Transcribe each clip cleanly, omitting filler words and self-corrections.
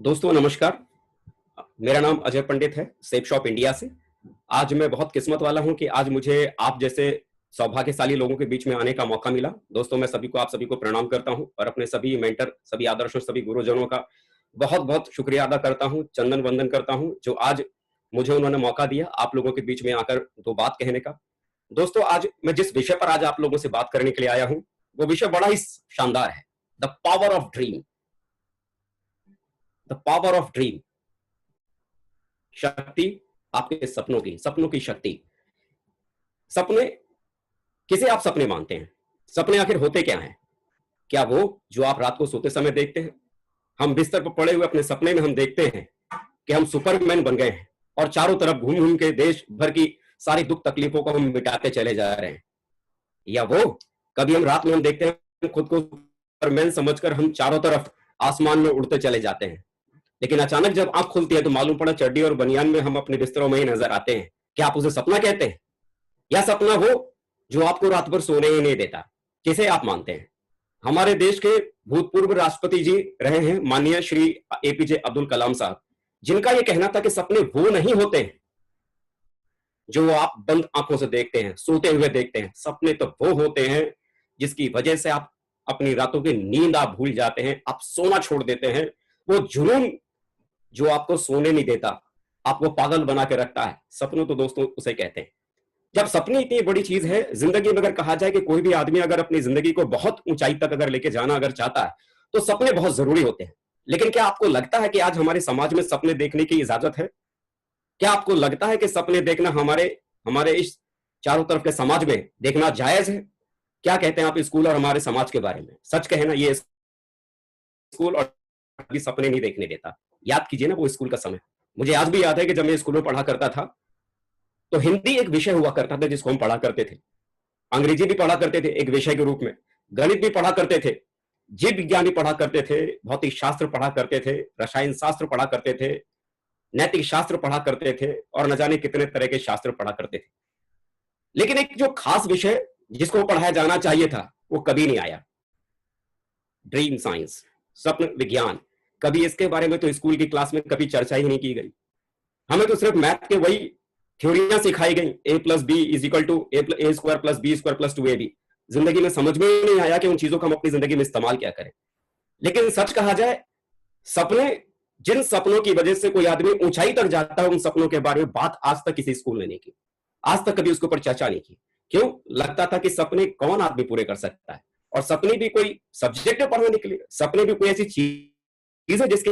दोस्तों नमस्कार। मेरा नाम अजय पंडित है, सेफ शॉप इंडिया से। आज मैं बहुत किस्मत वाला हूं कि आज मुझे आप जैसे सौभाग्यशाली लोगों के बीच में आने का मौका मिला। दोस्तों मैं आप सभी को प्रणाम करता हूं और अपने सभी मेंटर, सभी आदर्शों, सभी गुरुजनों का बहुत बहुत शुक्रिया अदा करता हूं, चंदन वंदन करता हूं, जो आज मुझे उन्होंने मौका दिया आप लोगों के बीच में आकर दो बात कहने का। दोस्तों आज मैं जिस विषय पर आज आप लोगों से बात करने के लिए आया हूं, वो विषय बड़ा ही शानदार है। The power of dream. The power of dream, शक्ति आपके सपनों की शक्ति। सपने, किसे आप सपने मानते हैं? सपने आखिर होते क्या हैं? क्या वो जो आप रात को सोते समय देखते हैं? हम बिस्तर पर पड़े हुए अपने सपने में हम देखते हैं कि हम सुपरमैन बन गए हैं और चारों तरफ घूम घूम के देश भर की सारी दुख तकलीफों को हम मिटाते चले जा रहे हैं। या वो कभी हम रात में हम देखते हैं खुद को सुपरमैन समझकर हम चारों तरफ आसमान में उड़ते चले जाते हैं, लेकिन अचानक जब आंख खुलती है तो मालूम पड़ा चड्डी और बनियान में हम अपने बिस्तरों में ही नजर आते हैं। क्या आप उसे सपना कहते हैं, या सपना वो जो आपको रात भर सोने ही नहीं देता? किसे आप मानते हैं? हमारे देश के भूतपूर्व राष्ट्रपति जी रहे हैं माननीय श्री एपीजे अब्दुल कलाम साहब, जिनका यह कहना था कि सपने वो नहीं होते हैं जो आप बंद आंखों से देखते हैं, सोते हुए देखते हैं। सपने तो वो होते हैं जिसकी वजह से आप अपनी रातों की नींद आप भूल जाते हैं, आप सोना छोड़ देते हैं। वो जुनून जो आपको सोने नहीं देता, आपको पागल बना के रखता है, सपनों तो दोस्तों उसे कहते हैं। जब सपने इतनी बड़ी चीज है जिंदगी में, अगर कहा जाए कि कोई भी आदमी अगर अपनी जिंदगी को बहुत ऊंचाई तक अगर लेके जाना अगर चाहता है तो सपने बहुत जरूरी होते हैं। लेकिन क्या आपको लगता है कि आज हमारे समाज में सपने देखने की इजाजत है? क्या आपको लगता है कि सपने देखना हमारे हमारे इस चारों तरफ के समाज में देखना जायज है? क्या कहते हैं आप स्कूल और हमारे समाज के बारे में? सच कहे ना, ये स्कूल और भी सपने नहीं देखने देता। याद कीजिए ना वो स्कूल का समय। मुझे आज भी याद है कि जब मैं स्कूल में पढ़ा करता था तो हिंदी एक विषय हुआ करता था जिसको हम पढ़ा करते थे। अंग्रेजी भी पढ़ा करते थे एक विषय के रूप में, गणित भी पढ़ा करते थे, जीव विज्ञान भी पढ़ा करते थे, भौतिक शास्त्र पढ़ा करते थे, रसायन शास्त्र पढ़ा करते थे, नैतिक शास्त्र पढ़ा करते थे और न जाने कितने तरह के शास्त्र पढ़ा करते थे। लेकिन एक जो खास विषय जिसको पढ़ाया जाना चाहिए था वो कभी नहीं आया। ड्रीम साइंस, स्वप्न विज्ञान। कभी इसके बारे में तो स्कूल की क्लास में कभी चर्चा ही नहीं की गई। हमें तो सिर्फ मैथ के वही थ्योरियां सिखाई गई, a plus B is equal to A square plus B square plus 2ab। जिंदगी में समझ में नहीं आया कि उन चीजों का हम अपनी जिंदगी में इस्तेमाल क्या करें। लेकिन सच कहा जाए, सपने, जिन सपनों की वजह से कोई आदमी ऊंचाई तक जाता है, उन सपनों के बारे में बात आज तक किसी स्कूल ने नहीं की, आज तक कभी उसके ऊपर चर्चा नहीं की। क्यों? लगता था कि सपने कौन आदमी पूरे कर सकता है, और सपने भी कोई सब्जेक्ट पढ़ाने के लिए, सपने भी कोई ऐसी चीज है जिसके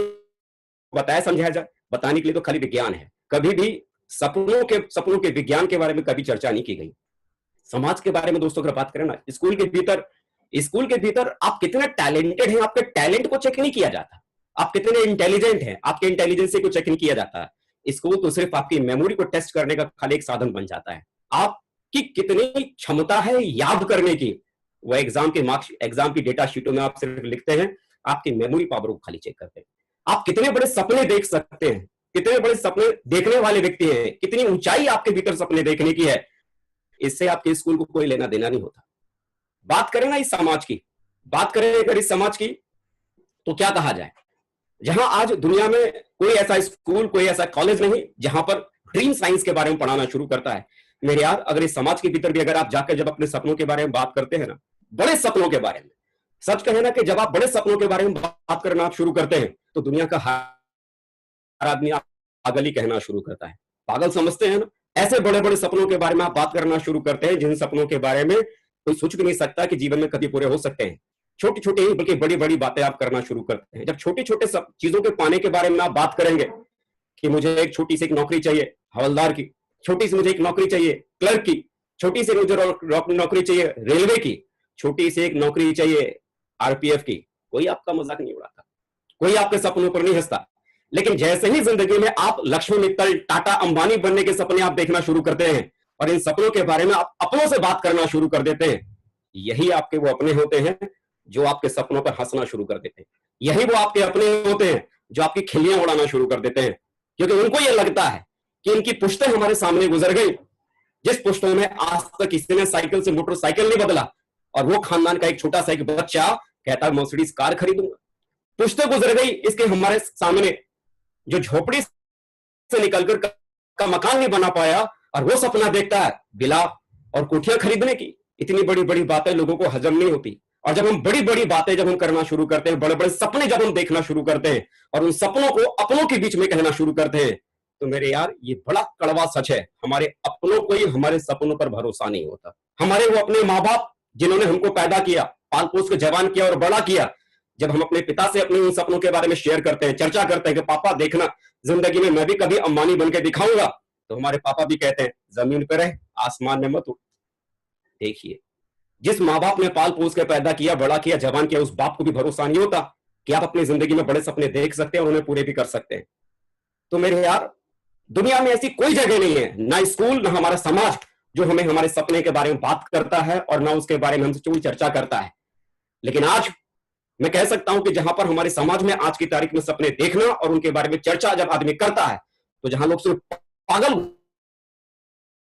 बताया समझाया जाए, बताने के लिए तो खाली विज्ञान है। कभी भी सपनों के विज्ञान के बारे में कभी चर्चा नहीं की गई। समाज के बारे में दोस्तों अगर बात करें ना, स्कूल के भीतर आप कितने टैलेंटेड हैं, आपके टैलेंट को चेक नहीं किया जाता। आप कितने इंटेलिजेंट हैं, आपके इंटेलिजेंस को चेक नहीं किया जाता है। स्कूल तो सिर्फ आपकी मेमोरी को टेस्ट करने का खाली एक साधन बन जाता है। आपकी कितनी क्षमता है याद करने की, वो एग्जाम के मार्क्स, एग्जाम की डेटा शीटों में आप सिर्फ लिखते हैं, आपकी मेमोरी पावर को खाली चेक करते हैं। आप कितने बड़े सपने देख सकते हैं, कितने बड़े सपने देखने वाले व्यक्ति हैं, कितनी ऊंचाई आपके भीतर सपने देखने की है, इससे आपके स्कूल को कोई लेना देना नहीं होता। बात करें ना इस समाज की, बात करें अगर इस समाज की, तो क्या कहा जाए, जहां आज दुनिया में कोई ऐसा स्कूल, कोई ऐसा कॉलेज नहीं जहां पर ड्रीम साइंस के बारे में पढ़ाना शुरू करता है। मेरे यार, अगर इस समाज के भीतर भी अगर आप जाकर जब अपने सपनों के बारे में बात करते हैं ना, बड़े सपनों के बारे में, सच कहे ना कि जब आप बड़े सपनों के बारे में बात करना आप शुरू करते हैं तो दुनिया का हर आदमी आप पागल ही कहना शुरू करता है। पागल समझते हैं ना? ऐसे बड़े बड़े सपनों के बारे में आप बात करना शुरू करते हैं जिन सपनों के बारे में कोई सोच भी नहीं सकता कि जीवन में कभी पूरे हो सकते हैं। छोटी छोटी ही बल्कि बड़ी बड़ी बातें आप करना शुरू करते हैं। जब छोटे छोटे सब चीजों के पाने के बारे में आप बात करेंगे कि मुझे एक छोटी सी एक नौकरी चाहिए हवलदार की, छोटी सी मुझे एक नौकरी चाहिए क्लर्क की, छोटी सी मुझे नौकरी चाहिए रेलवे की, छोटी सी एक नौकरी चाहिए आरपीएफ की, कोई आपका मजाक नहीं उड़ाता, कोई आपके सपनों पर नहीं हंसता। लेकिन जैसे ही जिंदगी में आप लक्ष्मी मित्तल, टाटा, अंबानी बनने के सपने आप देखना शुरू करते हैं और इन सपनों के बारे में आप अपनों से बात करना शुरू कर देते हैं, यही आपके वो अपने होते हैं जो आपके सपनों पर हंसना शुरू कर देते हैं। यही वो आपके अपने होते हैं जो आपकी खिल्लियां उड़ाना शुरू कर देते हैं, क्योंकि उनको यह लगता है कि इनकी पुश्तें हमारे सामने गुजर गई, जिस पुश्तों में आज तक किसी ने साइकिल से मोटरसाइकिल नहीं बदला, और वो खानदान का एक छोटा सा एक बच्चा कहता है मर्सिडीज कार खरीदूंगा। पुश्तें गुजर गई, इसके हमारे सामने जो झोपड़ी से निकलकर का मकान नहीं बना पाया, और वो सपना देखता है विला और कोठियां खरीदने की। इतनी बड़ी बड़ी बातें लोगों को हजम नहीं होती, और जब हम बड़ी बड़ी बातें जब हम करना शुरू करते हैं, बड़े बड़े सपने जब हम देखना शुरू करते हैं और उन सपनों को अपनों के बीच में कहना शुरू करते हैं, तो मेरे यार ये बड़ा कड़वा सच है, हमारे अपनों को ही हमारे सपनों पर भरोसा नहीं होता। हमारे वो अपने माँ बाप जिन्होंने हमको पैदा किया, पाल पोस के जवान किया और बड़ा किया, जब हम अपने पिता से अपने उन सपनों के बारे में शेयर करते हैं, चर्चा करते हैं कि पापा देखना जिंदगी में मैं भी कभी अंबानी बन के दिखाऊंगा, तो हमारे पापा भी कहते हैं जमीन पर रह, आसमान में मत उड़। देखिए, जिस माँ बाप ने पाल पोस के पैदा किया, बड़ा किया, जवान किया, उस बाप को भी भरोसा नहीं होता कि आप अपनी जिंदगी में बड़े सपने देख सकते हैं और उन्हें पूरे भी कर सकते हैं। तो मेरे यार, दुनिया में ऐसी कोई जगह नहीं है, ना स्कूल ना हमारा समाज, जो हमें हमारे सपने के बारे में बात करता है और ना उसके बारे में हमसे कोई चर्चा करता है। लेकिन आज मैं कह सकता हूं कि जहां पर हमारे समाज में आज की तारीख में सपने देखना और उनके बारे में चर्चा जब आदमी करता है, तो जहां लोग सिर्फ पागल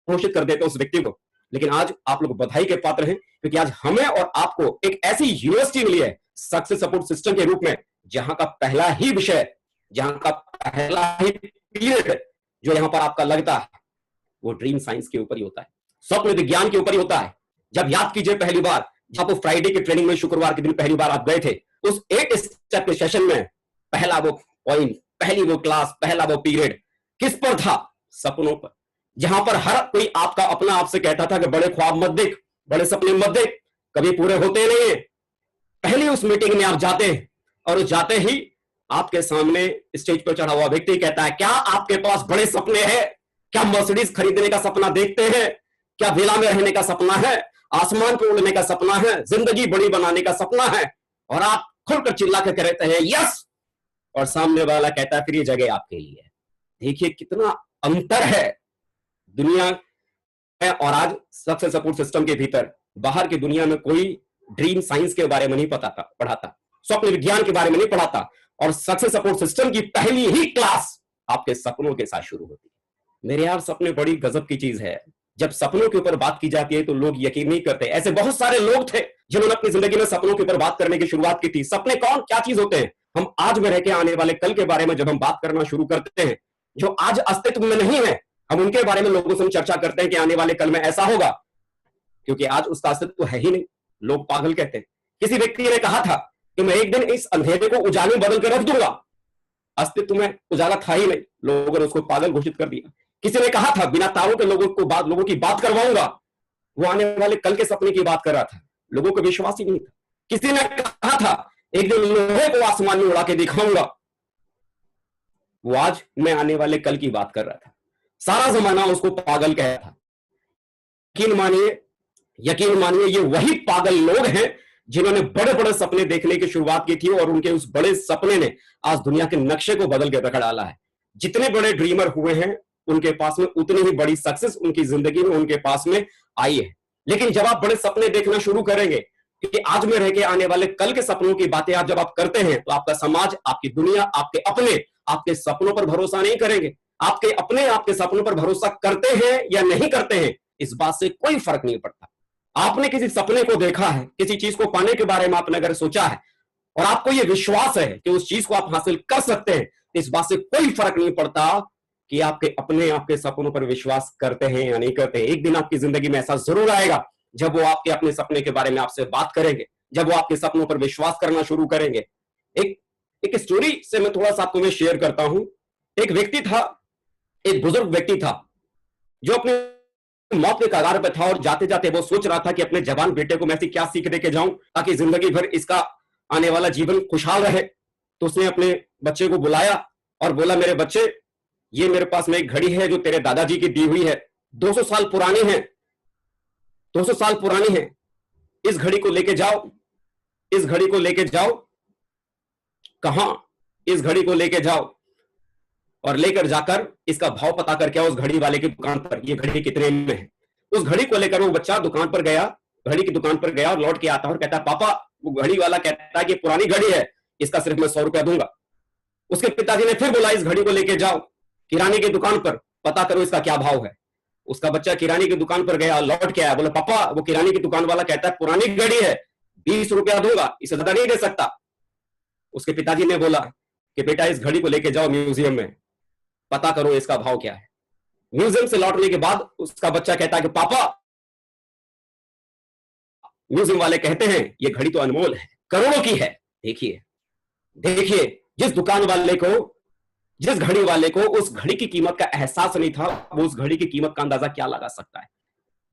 घोषित कर देते हैं उस व्यक्ति को, लेकिन आज आप लोग बधाई के पात्र हैं, क्योंकि आज हमें और आपको एक ऐसी यूनिवर्सिटी मिली है सक्सेस सपोर्ट सिस्टम के रूप में, जहां का पहला ही विषय, जहां का पहला ही पीरियड जो यहां पर आपका लगता है, वो ड्रीम साइंस के ऊपर ही होता है, स्वप्न विज्ञान के ऊपर ही होता है। जब याद कीजिए पहली बार जब वो फ्राइडे की ट्रेनिंग में शुक्रवार के दिन पहली बार आप गए थे, उस 8 स्टेप के सेशन में पहला वो पॉइंट, पहली वो क्लास, पहला वो पीरियड किस पर था? सपनों पर। जहां पर हर कोई आपका अपना आपसे कहता था कि बड़े ख्वाब मत देख, बड़े सपने मत देख, कभी पूरे होते नहीं है। पहली उस मीटिंग में आप जाते हैं और उस जाते ही आपके सामने स्टेज पर चढ़ा हुआ व्यक्ति कहता है, क्या आपके पास बड़े सपने हैं? क्या मर्सिडीज खरीदने का सपना देखते हैं? क्या विला में रहने का सपना है? आसमान पर उड़ने का सपना है? जिंदगी बड़ी बनाने का सपना है? और आप खुलकर चिल्ला कर कहते हैं यस, और सामने वाला कहता है फिर ये जगह आपके लिए है। देखिए कितना अंतर है दुनिया है और आज सक्सेस सपोर्ट सिस्टम के भीतर। बाहर की दुनिया में कोई ड्रीम साइंस के बारे में नहीं पढ़ाता, स्वप्न विज्ञान के बारे में नहीं पढ़ाता, और सक्सेस सपोर्ट सिस्टम की पहली ही क्लास आपके सपनों के साथ शुरू होती है। मेरे यार, सपने बड़ी गजब की चीज है। जब सपनों के ऊपर बात की जाती है तो लोग यकीन नहीं करते। ऐसे बहुत सारे लोग थे जिन्होंने अपनी जिंदगी में सपनों के ऊपर बात करने की शुरुआत की थी। सपने कौन क्या चीज होते हैं? हम आज में रह के आने वाले कल के बारे में जब हम बात करना शुरू करते हैं, जो आज अस्तित्व में नहीं है, हम उनके बारे में लोगों से हम चर्चा करते हैं कि आने वाले कल में ऐसा होगा, क्योंकि आज उसका अस्तित्व तो है ही नहीं। लोग पागल कहते हैं। किसी व्यक्ति ने कहा था कि मैं एक दिन इस अंधेरे को उजाले में बदल कर रख दूंगा। अस्तित्व में उजाला था ही नहीं, लोगों ने उसको पागल घोषित कर दिया। किसी ने कहा था बिना तारों के लोगों की बात करवाऊंगा, वो आने वाले कल के सपने की बात कर रहा था, लोगों को विश्वास ही नहीं था। किसी ने कहा था एक दिन लोहे को आसमान में उड़ा के दिखाऊंगा, वो आज मैं आने वाले कल की बात कर रहा था। सारा जमाना उसको पागल कह था। यकीन मानिए ये वही पागल लोग हैं जिन्होंने बड़े बड़े सपने देखने की शुरुआत की थी, और उनके उस बड़े सपने ने आज दुनिया के नक्शे को बदल के रख डाला है। जितने बड़े ड्रीमर हुए हैं उनके पास में उतनी ही बड़ी सक्सेस उनकी जिंदगी में उनके पास में आई है। लेकिन जब आप बड़े सपने देखना शुरू करेंगे, क्योंकि आज में रह के आने वाले कल के सपनों की बातें आप जब आप करते हैं, तो आपका समाज, आपकी दुनिया, आपके अपने आपके सपनों पर भरोसा नहीं करेंगे। आपके अपने आपके सपनों पर भरोसा करते हैं या नहीं करते हैं, इस बात से कोई फर्क नहीं पड़ता। आपने किसी सपने को देखा है, किसी चीज को पाने के बारे में आपने अगर सोचा है और आपको यह विश्वास है कि उस चीज को आप हासिल कर सकते हैं, इस बात से कोई फर्क नहीं पड़ता कि आपके अपने आपके सपनों पर विश्वास करते हैं या नहीं करते हैं। एक दिन आपकी जिंदगी में ऐसा जरूर आएगा जब वो आपके अपने सपने के बारे में आपसे बात करेंगे, जब वो आपके सपनों पर विश्वास करना शुरू करेंगे। एक स्टोरी से मैं थोड़ा सा आपको मैं शेयर करता हूं। एक व्यक्ति था, एक बुजुर्ग व्यक्ति था, जो अपने मौत के कगार पर था, और जाते जाते वो सोच रहा था कि अपने जवान बेटे को मैं ऐसी क्या सीख दे के जाऊं ताकि जिंदगी भर इसका आने वाला जीवन खुशहाल रहे। तो उसने अपने बच्चे को बुलाया और बोला, मेरे बच्चे, ये मेरे पास में एक घड़ी है जो तेरे दादाजी की दी हुई है, 200 साल पुरानी है, 200 साल पुरानी है। इस घड़ी को लेके जाओ, इस घड़ी को लेके जाओ। कहां? इस घड़ी को लेके जाओ और लेकर जाकर इसका भाव पता करके आओ उस घड़ी वाले की दुकान पर, ये घड़ी कितने में है। उस घड़ी को लेकर वो बच्चा दुकान पर गया, घड़ी की दुकान पर गया और लौट के आता और कहता, पापा, वो घड़ी वाला कहता है कि पुरानी घड़ी है, इसका सिर्फ मैं 100 रुपया दूंगा। उसके पिताजी ने फिर बोला, इस घड़ी को लेके जाओ किराने की दुकान पर, पता करो इसका क्या भाव है। उसका बच्चा किराने की दुकान पर गया, लौट के आया, बोला, पापा, वो किराने की दुकान वाला कहता है पुरानी घड़ी है, 20 रुपया दूंगा, इसे ज्यादा नहीं दे सकता। उसके पिताजी ने बोला कि बेटा इस घड़ी को लेके जाओ म्यूजियम में, पता करो इसका भाव क्या है। म्यूजियम से लौटने के बाद उसका बच्चा कहता है कि पापा, म्यूजियम वाले कहते हैं ये घड़ी तो अनमोल है, करोड़ों की है। देखिए देखिए, जिस दुकान वाले को, जिस घड़ी वाले को उस घड़ी की कीमत का एहसास नहीं था, वो उस घड़ी की कीमत का अंदाजा क्या लगा सकता है।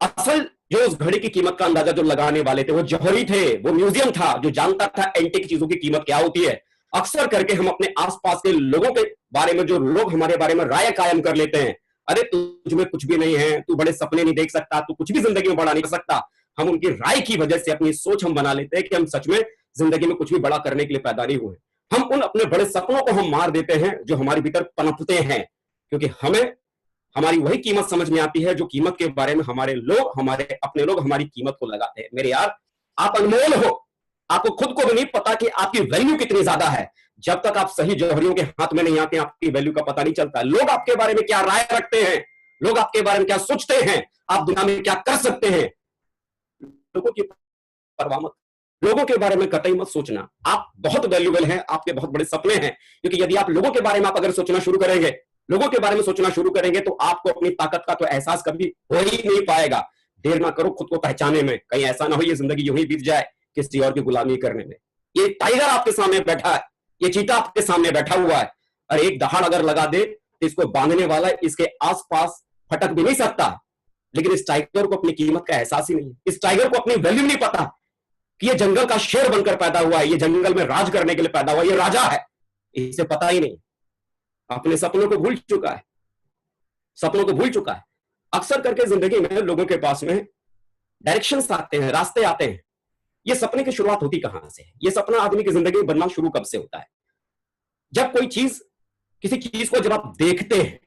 असल जो उस घड़ी की कीमत का अंदाजा जो लगाने वाले थे वो जौहरी थे, वो म्यूजियम था जो जानता था एंटीक चीजों की कीमत क्या होती है। अक्सर करके हम अपने आसपास के लोगों के बारे में, जो लोग हमारे बारे में राय कायम कर लेते हैं, अरे तुझ में कुछ भी नहीं है, तू बड़े सपने नहीं देख सकता, तू कुछ भी जिंदगी में बड़ा नहीं कर सकता, हम उनकी राय की वजह से अपनी सोच हम बना लेते हैं कि हम सच में जिंदगी में कुछ भी बड़ा करने के लिए पैदा नहीं हुए। हम उन अपने बड़े सपनों को हम मार देते हैं जो हमारे भीतर पनपते हैं, क्योंकि हमें हमारी वही कीमत समझ में आती है जो कीमत के बारे में हमारे लोग, हमारे अपने लोग हमारी कीमत को लगाते हैं। मेरे यार, आप अनमोल हो, आपको खुद को भी नहीं पता कि आपकी वैल्यू कितनी ज्यादा है। जब तक आप सही जौहरियों के हाथ में नहीं आते, आपकी वैल्यू का पता नहीं चलता। लोग आपके बारे में क्या राय रखते हैं, लोग आपके बारे में क्या सोचते हैं, आप दुनिया में क्या कर सकते हैं, लोगों की परवाह मत, लोगों के बारे में कतई मत सोचना। आप बहुत वैल्यूबल हैं, आपके बहुत बड़े सपने हैं, क्योंकि यदि आप लोगों के बारे में आप अगर सोचना शुरू करेंगे, लोगों के बारे में सोचना शुरू करेंगे, तो आपको अपनी ताकत का तो एहसास कभी हो ही नहीं पाएगा। देर ना करो खुद को पहचाने में, कहीं ऐसा ना हो ये जिंदगी यूं ही बीत जाए किसी और की गुलामी करने में। ये टाइगर आपके सामने बैठा है, ये चीता आपके सामने बैठा हुआ है, और एक दहाड़ अगर लगा दे तो इसको बांधने वाला इसके आसपास फटक भी नहीं सकता। लेकिन इस टाइगर को अपनी कीमत का एहसास ही नहीं है, इस टाइगर को अपनी वैल्यू नहीं पता कि ये जंगल का शेर बनकर पैदा हुआ है, ये जंगल में राज करने के लिए पैदा हुआ, ये राजा है, इसे पता ही नहीं। अपने सपनों को भूल चुका है, सपनों को भूल चुका है। अक्सर करके जिंदगी में लोगों के पास में डायरेक्शंस आते हैं, रास्ते आते हैं। ये सपने की शुरुआत होती कहां से? ये सपना आदमी की जिंदगी में बनना शुरू कब से होता है? जब कोई चीज, किसी चीज को जब आप देखते हैं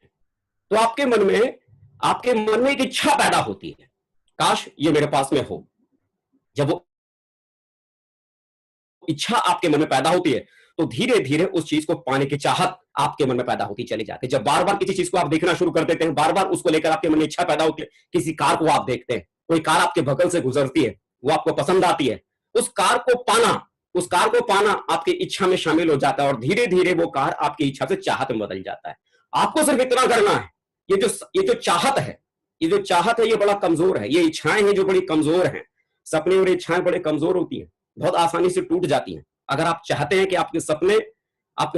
तो आपके मन में एक इच्छा पैदा होती है, काश ये मेरे पास में हो। जब वो इच्छा आपके मन में पैदा होती है तो धीरे धीरे उस चीज को पाने की चाहत आपके मन में पैदा होती चली जाती है। जब बार बार किसी चीज को आप देखना शुरू कर देते हैं, बार बार उसको लेकर आपके मन में इच्छा पैदा होती है। किसी कार को आप देखते हैं, कोई कार आपके बगल से गुजरती है, वो आपको पसंद आती है, उस कार को पाना आपकी इच्छा में शामिल हो जाता है, और धीरे धीरे वो कार आपकी इच्छा से चाहत में बदल जाता है। आपको सिर्फ इतना करना है, ये जो चाहत है ये बड़ा कमजोर है, ये इच्छाएं हैं जो बड़ी कमजोर हैं। सपने और इच्छाएं बड़े कमजोर होती हैं, बहुत आसानी से टूट जाती हैं। अगर आप चाहते हैं कि आपके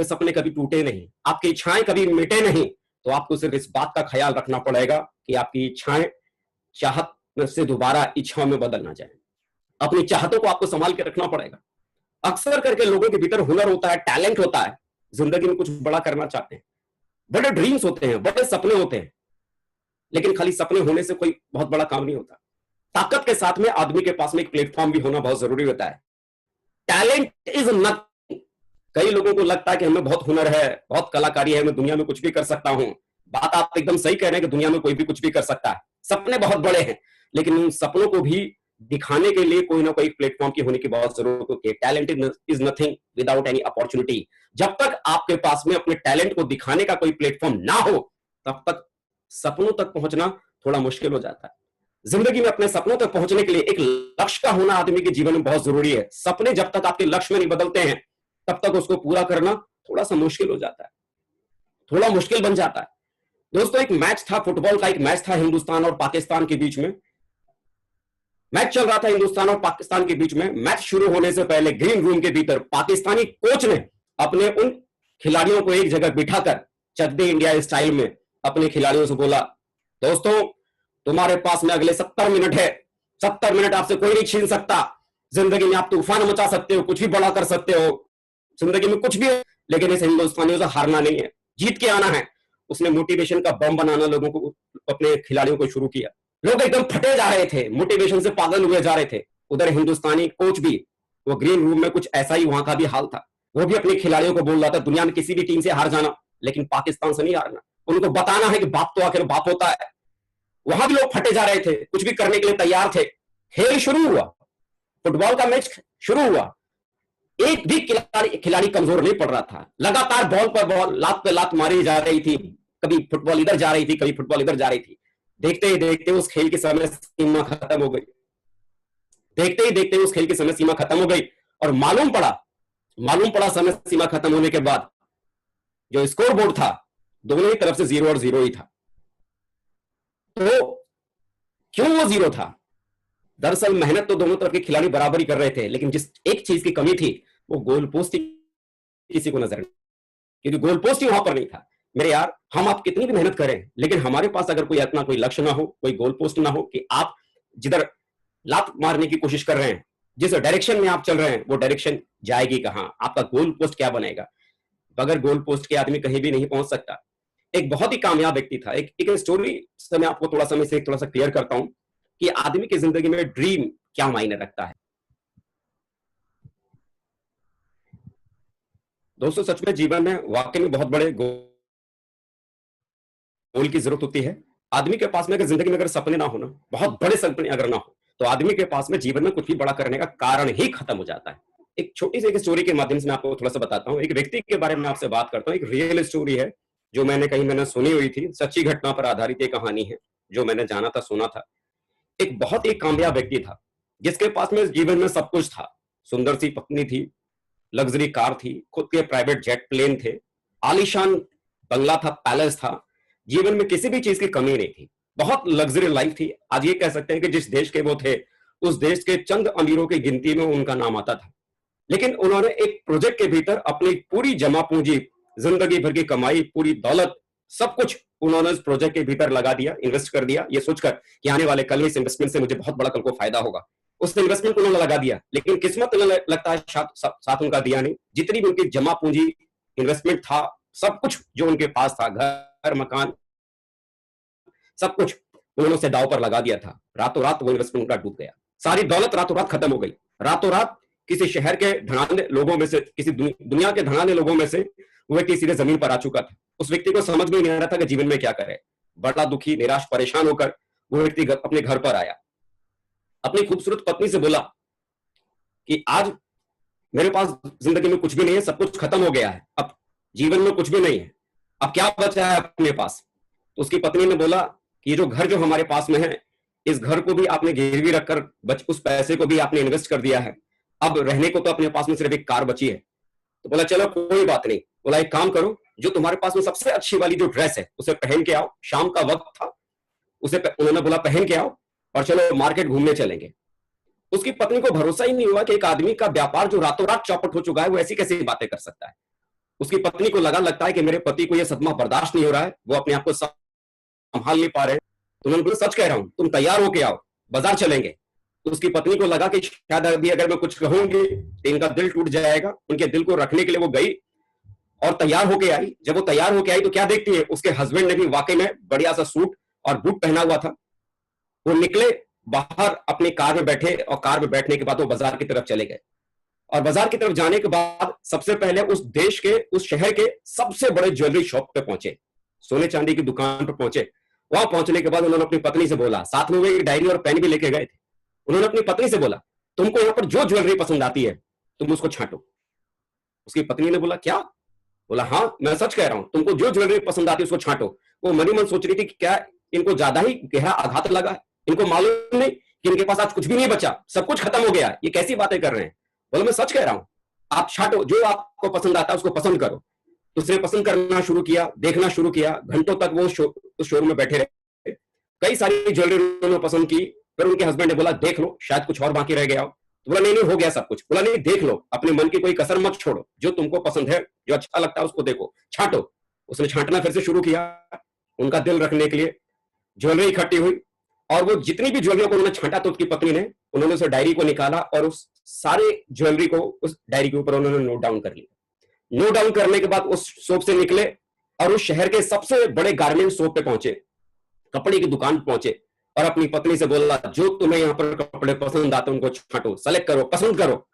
सपने कभी टूटे नहीं, आपकी इच्छाएं कभी मिटे नहीं, तो आपको सिर्फ इस बात का ख्याल रखना पड़ेगा कि आपकी इच्छाएं चाहत से दोबारा इच्छाओं में बदल ना जाए। अपनी चाहतों को आपको संभाल के रखना पड़ेगा। अक्सर करके लोगों के भीतर हुनर होता है, टैलेंट होता है, जिंदगी में कुछ बड़ा करना चाहते हैं, बड़े ड्रीम्स होते हैं, बड़े सपने होते हैं, लेकिन खाली सपने होने से कोई बहुत बड़ा काम नहीं होता। ताकत के साथ में आदमी के पास में एक प्लेटफॉर्म भी होना बहुत जरूरी होता है। Talent is nothing. कई लोगों को लगता है कि हमें बहुत हुनर है, बहुत कलाकारी है, मैं दुनिया में कुछ भी कर सकता हूं। बात आप एकदम सही कह रहे हैं कि दुनिया में कोई भी कुछ भी कर सकता है, सपने बहुत बड़े हैं, लेकिन उन सपनों को भी दिखाने के लिए कोई ना कोई प्लेटफॉर्म की होने की बहुत जरूरत होती है। Talent is nothing without any opportunity. जब तक आपके पास में अपने टैलेंट को दिखाने का कोई प्लेटफॉर्म ना हो, तब तक सपनों तक पहुंचना थोड़ा मुश्किल हो जाता है। जिंदगी में अपने सपनों तक पहुंचने के लिए एक लक्ष्य का होना आदमी के जीवन में बहुत जरूरी है। सपने जब तक आपके लक्ष्य में नहीं बदलते हैं, तब तक उसको पूरा करना थोड़ा सा मुश्किल हो जाता है, थोड़ा मुश्किल बन जाता है। दोस्तों, एक मैच था, फुटबॉल का एक मैच था हिंदुस्तान और पाकिस्तान के बीच में। मैच चल रहा था हिंदुस्तान और पाकिस्तान के बीच में। मैच शुरू होने से पहले ग्रीन रूम के भीतर पाकिस्तानी कोच ने अपने उन खिलाड़ियों को एक जगह बिठाकर चक दे इंडिया स्टाइल में अपने खिलाड़ियों से बोला, दोस्तों तुम्हारे पास में अगले 70 मिनट है, 70 मिनट आपसे कोई नहीं छीन सकता। जिंदगी में आप तूफान मचा सकते हो, कुछ भी बड़ा कर सकते हो, जिंदगी में कुछ भी, लेकिन इस हिंदुस्तानियों से हारना नहीं है, जीत के आना है। उसने मोटिवेशन का बम बनाना लोगों को, अपने खिलाड़ियों को शुरू किया। लोग एकदम फटे जा रहे थे, मोटिवेशन से पागल हुए जा रहे थे। उधर हिंदुस्तानी कोच भी, वो ग्रीन रूम में कुछ ऐसा ही वहां का भी हाल था। वो भी अपने खिलाड़ियों को बोल रहा था, दुनिया में किसी भी टीम से हार जाना, लेकिन पाकिस्तान से नहीं हारना। उनको बताना है कि बाप तो आखिर बाप होता है। वहां भी लोग फटे जा रहे थे, कुछ भी करने के लिए तैयार थे। खेल शुरू हुआ, फुटबॉल का मैच शुरू हुआ। एक भी खिलाड़ी कमजोर नहीं पड़ रहा था। लगातार बॉल पर बॉल, लात पे लात मारी जा रही थी। कभी फुटबॉल इधर जा रही थी, कभी फुटबॉल इधर जा रही थी। देखते ही देखते उस खेल की समय सीमा खत्म हो गई। देखते ही देखते उस खेल की समय सीमा खत्म हो गई और मालूम पड़ा मालूम पड़ा समय सीमा खत्म होने के बाद जो स्कोर बोर्ड था दोनों ही तरफ से 0 और 0 ही था। तो क्यों वो 0 था? दरअसल मेहनत तो दोनों तरफ के खिलाड़ी बराबर ही कर रहे थे, लेकिन जिस एक चीज की कमी थी वो गोल पोस्ट किसी को नजर नहीं, क्योंकि गोल पोस्ट ही वहां पर नहीं था। मेरे यार, हम आप कितनी भी मेहनत करें, लेकिन हमारे पास अगर कोई अपना कोई लक्ष्य ना हो, कोई गोल पोस्ट ना हो कि आप जिधर लात मारने की कोशिश कर रहे हैं, जिस डायरेक्शन में आप चल रहे हैं, वो डायरेक्शन जाएगी कहां? आपका गोल पोस्ट क्या बनेगा? बगैर गोल पोस्ट के आदमी कहीं भी नहीं पहुंच सकता। एक बहुत ही कामयाब व्यक्ति था, एक स्टोरी से मैं आपको थोड़ा सा क्लियर करता हूं कि आदमी की जिंदगी में ड्रीम क्या मायने रखता है। दोस्तों, सच में जीवन में वाकई में बहुत बड़े गोल की जरूरत होती है। आदमी के पास में अगर जिंदगी में अगर सपने ना हो ना, बहुत बड़े सपने अगर ना हो, तो आदमी के पास में जीवन में कुछ भी बड़ा करने का कारण ही खत्म हो जाता है। एक छोटी सी एक स्टोरी के माध्यम से मैं आपको थोड़ा सा बताता हूँ। एक व्यक्ति के बारे में आपसे बात करता हूँ। एक रियल स्टोरी है जो मैंने सुनी हुई थी, सच्ची घटना पर आधारित एक कहानी है जो मैंने जाना था, सुना था। एक बहुत ही कामयाब व्यक्ति था जिसके पास में जीवन में सब कुछ था। सुंदर सी पत्नी थी, लग्जरी कार थी, खुद के प्राइवेट जेट प्लेन थे, आलीशान बंगला था, पैलेस था। जीवन में किसी भी चीज की कमी नहीं थी, बहुत लग्जरी लाइफ थी। आज ये कह सकते हैं कि जिस देश के वो थे उस देश के चंद अमीरों की गिनती में उनका नाम आता था। लेकिन उन्होंने एक प्रोजेक्ट के भीतर अपनी पूरी जमा पूंजी, जिंदगी भर की कमाई, पूरी दौलत, सब कुछ उन्होंने इस प्रोजेक्ट के भीतर लगा दिया, इन्वेस्ट कर दिया, ये सोचकर कि आने वाले कल इस इन्वेस्टमेंट से मुझे बहुत बड़ा कल को फायदा होगा। उस इन्वेस्टमेंट को उन्होंने लगा दिया, लेकिन किस्मत लगता है साथ उनका दिया नहीं। जितनी भी उनकी जमा पूंजी, इन्वेस्टमेंट था, सब कुछ जो उनके पास था, घर मकान, सब कुछ उन्होंने उसे दाव पर लगा दिया था। रातों रात वो इन्वेस्टमेंट उनका डूब गया, सारी दौलत रातों रात खत्म हो गई। रातों रात किसी शहर के धनाढ्य लोगों में से, किसी दुनिया के धनाढ्य लोगों में से वो व्यक्ति सीधे जमीन पर आ चुका था। उस व्यक्ति को समझ में नहीं आ रहा था कि जीवन में क्या करे। बड़ा दुखी, निराश, परेशान होकर वो व्यक्ति अपने घर पर आया, अपनी खूबसूरत पत्नी से बोला कि आज मेरे पास जिंदगी में कुछ भी नहीं है, सब कुछ खत्म हो गया है, अब जीवन में कुछ भी नहीं है, अब क्या बचा है अपने पास? तो उसकी पत्नी ने बोला कि ये जो घर जो हमारे पास में है, इस घर को भी आपने गिरवी रखकर उस पैसे को भी आपने इन्वेस्ट कर दिया है, अब रहने को तो अपने पास में सिर्फ एक कार बची है। तो बोला चलो कोई बात नहीं। बोला एक काम करो, जो तुम्हारे पास में सबसे अच्छी वाली जो ड्रेस है उसे पहन के आओ, शाम का वक्त था, उन्होंने बोला पहन के आओ और चलो मार्केट घूमने चलेंगे। उसकी पत्नी को भरोसा ही नहीं हुआ कि एक आदमी का व्यापार जो रातों रात चौपट हो चुका है वो ऐसी कैसी बातें कर सकता है। उसकी पत्नी को लगता है कि मेरे पति को यह सदमा बर्दाश्त नहीं हो रहा है, वो अपने आप को संभाल नहीं पा रहे। तो उन्होंने बोला सच कह रहा हूं, तुम तैयार होके आओ, बाजार चलेंगे। तो उसकी पत्नी को लगा कि शायद अभी अगर मैं कुछ कहूंगी तो इनका दिल टूट जाएगा। उनके दिल को रखने के लिए वो गई और तैयार होके आई। जब वो तैयार होके आई तो क्या देखती है, उसके हस्बैंड ने भी वाकई में बढ़िया सा सूट और बूट पहना हुआ था। वो निकले बाहर, अपनी कार में बैठे और कार में बैठने के बाद वो बाजार की तरफ चले गए। और बाजार की तरफ जाने के बाद सबसे पहले उस देश के, उस शहर के सबसे बड़े ज्वेलरी शॉप पे पहुंचे, सोने चांदी की दुकान पर पहुंचे। वहां पहुंचने के बाद उन्होंने अपनी पत्नी से बोला, साथ में वो एक डायरी और पेन भी लेके गए थे। उन्होंने अपनी पत्नी से बोला तुमको यहाँ पर जो ज्वेलरी पसंद आती है तुम उसको छांटो। उसकी पत्नी ने बोला क्या? बोला हाँ मैं सच कह रहा हूं, तुमको जो ज्वेलरी पसंद आती है उसको छांटो। वो मन ही मन सोच रही थी कि क्या इनको ज्यादा ही गहरा आघात लगा है, इनको मालूम नहीं कि इनके पास आज कुछ भी नहीं बचा, सब कुछ खत्म हो गया, ये कैसी बातें कर रहे हैं। बोला मैं सच कह रहा हूं, आप छांटो, जो आपको पसंद आता है उसको पसंद करो। उसने पसंद करना शुरू किया, देखना शुरू किया। घंटों तक वो उस शोरूम में बैठे रहे, कई सारी ज्वेलरी उन्होंने पसंद की। फिर उनके हस्बैंड ने बोला देख लो, शायद कुछ और बाकी रह गया हो। तो बोला नहीं नहीं हो गया सब कुछ। बोला नहीं देख लो, अपने मन की कोई कसर मत छोड़ो, जो तुमको पसंद है, जो अच्छा लगता है उसको देखो, छांटो। उसने छांटना फिर से शुरू किया उनका दिल रखने के लिए। ज्वेलरी इकट्ठी हुई और वो जितनी भी ज्वेलरी को उन्होंने छांटा तो उसकी पत्नी ने, उन्होंने उस डायरी को निकाला और उस सारे ज्वेलरी को उस डायरी के ऊपर उन्होंने नोट डाउन कर लिया। नोट डाउन करने के बाद उस शॉप से निकले और उस शहर के सबसे बड़े गारमेंट शॉप पे पहुंचे, कपड़े की दुकान पहुंचे और अपनी पत्नी से बोला जो तुम्हें यहाँ पर कपड़े पसंद आते उनको छांटो, सेलेक्ट करो, पसंद करो।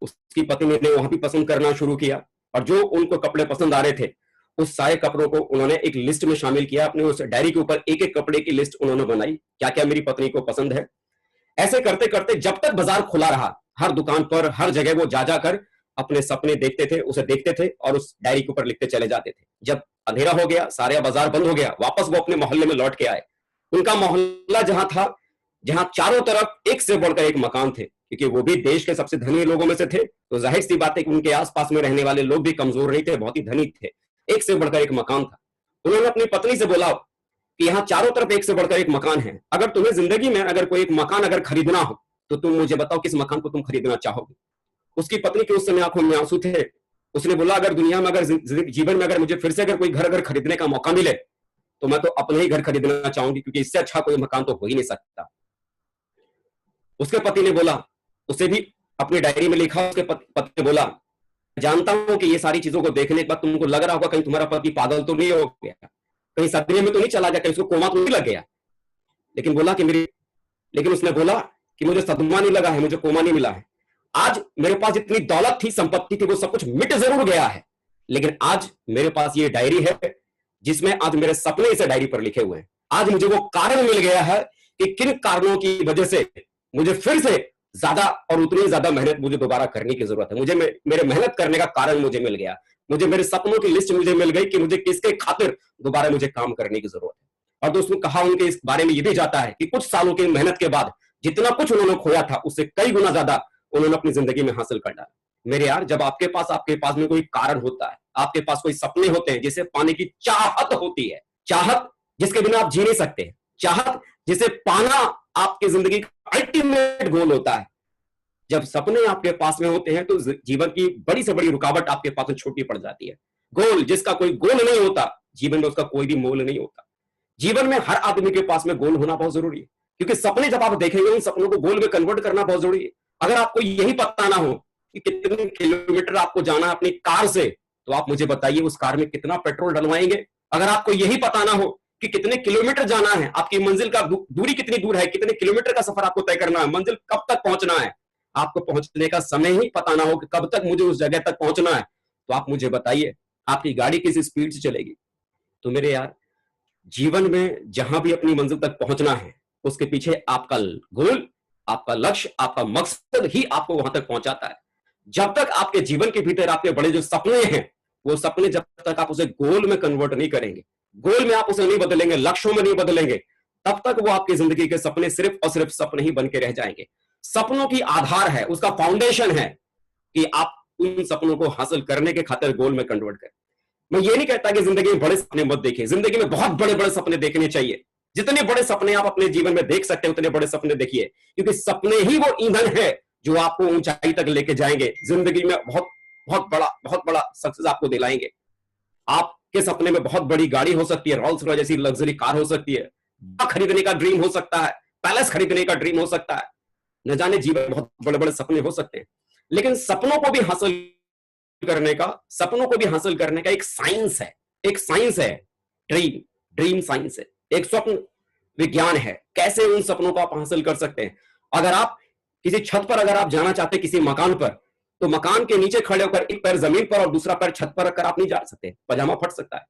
उसकी पत्नी ने वहां भी पसंद करना शुरू किया और जो उनको कपड़े पसंद आ रहे थे उस सारे कपड़ों को उन्होंने एक लिस्ट में शामिल किया। अपने उस डायरी के ऊपर एक एक कपड़े की लिस्ट उन्होंने बनाई, क्या क्या मेरी पत्नी को पसंद है। ऐसे करते करते जब तक बाजार खुला रहा, हर दुकान पर, हर जगह वो जा जाकर अपने सपने देखते थे, उसे देखते थे और उस डायरी के ऊपर लिखते चले जाते थे। जब अंधेरा हो गया, सारे बाजार बंद हो गया, वापस वो अपने मोहल्ले में लौट के आए। उनका मोहल्ला जहां था, जहां चारों तरफ एक से बढ़कर एक मकान थे, क्योंकि वो भी देश के सबसे धनी लोगों में से थे, तो जाहिर सी बात है कि उनके आसपास में रहने वाले लोग भी कमजोर नहीं थे, बहुत ही धनी थे। एक से बढ़कर एक मकान था। उन्होंने अपनी पत्नी से बोला कि यहाँ चारों तरफ एक से बढ़कर एक मकान है, अगर तुम्हें जिंदगी में अगर कोई एक मकान अगर खरीदना हो तो तुम मुझे बताओ किस मकान को तुम खरीदना चाहोगे। उसकी पत्नी के उस समय आंखों में आंसू थे। उसने बोला अगर दुनिया में अगर जीवन में अगर मुझे फिर से अगर कोई घर अगर खरीदने का मौका मिले तो मैं तो अपने ही घर खरीदना चाहूंगी, क्योंकि इससे अच्छा कोई मकान तो हो ही नहीं सकता। उसके पति ने बोला, उसे भी अपनी डायरी में लिखा, उसके पति ने बोला जानता हूं कि ये सारी चीजों को देखने के बाद तुमको लग रहा होगा कहीं तुम्हारा पति पागल तो नहीं हो गया, कहीं सदमे में तो नहीं चला गया, कहीं उसको कोमा तो नहीं लग गया। लेकिन उसने बोला कि मुझे सदमा नहीं लगा है, मुझे कोमा नहीं मिला है। आज मेरे पास जितनी दौलत थी, संपत्ति थी, वो सब कुछ मिट जरूर गया है, लेकिन आज मेरे पास ये डायरी है जिसमें आज मेरे सपने इस डायरी पर लिखे हुए हैं। आज मुझे वो कारण मिल गया है कि किन कारणों की वजह से मुझे फिर से ज्यादा और उतनी ज्यादा मेहनत मुझे दोबारा करने की जरूरत है। मुझे मेरे मेहनत करने का कारण मुझे मिल गया, मुझे मेरे सपनों की लिस्ट मुझे मिल गई कि मुझे किसके खातिर दोबारा मुझे काम करने की जरूरत है। और दोस्तों कहा उनके इस बारे में यह भी जाता है कि कुछ सालों की मेहनत के बाद जितना कुछ उन्होंने खोया था उससे कई गुना ज्यादा उन्होंने अपनी जिंदगी में हासिल कर डाला। मेरे यार, जब आपके पास में कोई कारण होता है, आपके पास कोई सपने होते हैं जिसे पाने की चाहत होती है, चाहत जिसके बिना आप जी नहीं सकते, चाहत जिसे पाना आपकी जिंदगी का अल्टीमेट गोल होता है। जब सपने आपके पास में होते हैं तो जीवन की बड़ी से बड़ी रुकावट आपके पास में छोटी पड़ जाती है। गोल जिसका कोई गोल नहीं होता, जीवन में उसका कोई भी मोल नहीं होता। जीवन में हर आदमी के पास में गोल होना बहुत जरूरी है, क्योंकि सपने जब आप देखेंगे उन सपनों को गोल में कन्वर्ट करना बहुत जरूरी है। अगर आपको यही पता ना हो कि कितने किलोमीटर आपको जाना है अपनी कार से, तो आप मुझे बताइए उस कार में कितना पेट्रोल डलवाएंगे। अगर आपको यही पता ना हो कि कितने किलोमीटर जाना है, आपकी मंजिल का दूरी कितनी दूर है, कितने किलोमीटर का सफर आपको तय करना है, मंजिल कब तक पहुंचना है, आपको पहुंचने का समय ही पता ना हो कि कब तक मुझे उस जगह तक पहुंचना है, तो आप मुझे बताइए आपकी गाड़ी किस स्पीड से चलेगी। तो मेरे यार, जीवन में जहां भी अपनी मंजिल तक पहुंचना है उसके पीछे आपका गोल, आपका लक्ष्य, आपका मकसद ही आपको वहां तक पहुंचाता है। जब तक आपके जीवन के भीतर आपके बड़े जो सपने हैं, वो सपने जब तक आप उसे गोल में कन्वर्ट नहीं करेंगे, गोल में आप उसे नहीं बदलेंगे, लक्ष्यों में नहीं बदलेंगे, तब तक वो आपकी जिंदगी के सपने सिर्फ और सिर्फ सपने ही बन के रह जाएंगे। सपनों की आधार है, उसका फाउंडेशन है कि आप उन सपनों को हासिल करने के खातिर गोल में कन्वर्ट करें। मैं ये नहीं कहता कि जिंदगी में बड़े सपने मत देखिए, जिंदगी में बहुत बड़े बड़े सपने देखने चाहिए। जितने बड़े सपने आप अपने जीवन में देख सकते हैं उतने बड़े सपने देखिए, क्योंकि सपने ही वो ईंधन है जो आपको ऊंचाई तक लेके जाएंगे, जिंदगी में बहुत बड़ा सक्सेस आपको दिलाएंगे। आपके सपने में बहुत बड़ी गाड़ी हो सकती है, रोल्स रॉयस जैसी लग्जरी कार हो सकती है, खरीदने का ड्रीम हो सकता है, पैलेस खरीदने का ड्रीम हो सकता है, न जाने जीवन में बहुत बड़े बड़े सपने हो सकते हैं। लेकिन सपनों को भी हासिल करने का एक साइंस है, ड्रीम साइंस है, एक स्वप्न विज्ञान है, कैसे उन सपनों को आप हासिल कर सकते हैं। अगर आप किसी छत पर अगर आप जाना चाहते हैं, किसी मकान पर, तो मकान के नीचे खड़े होकर एक पैर जमीन पर और दूसरा पैर छत पर रखकर आप नहीं जा सकते, पजामा फट सकता है,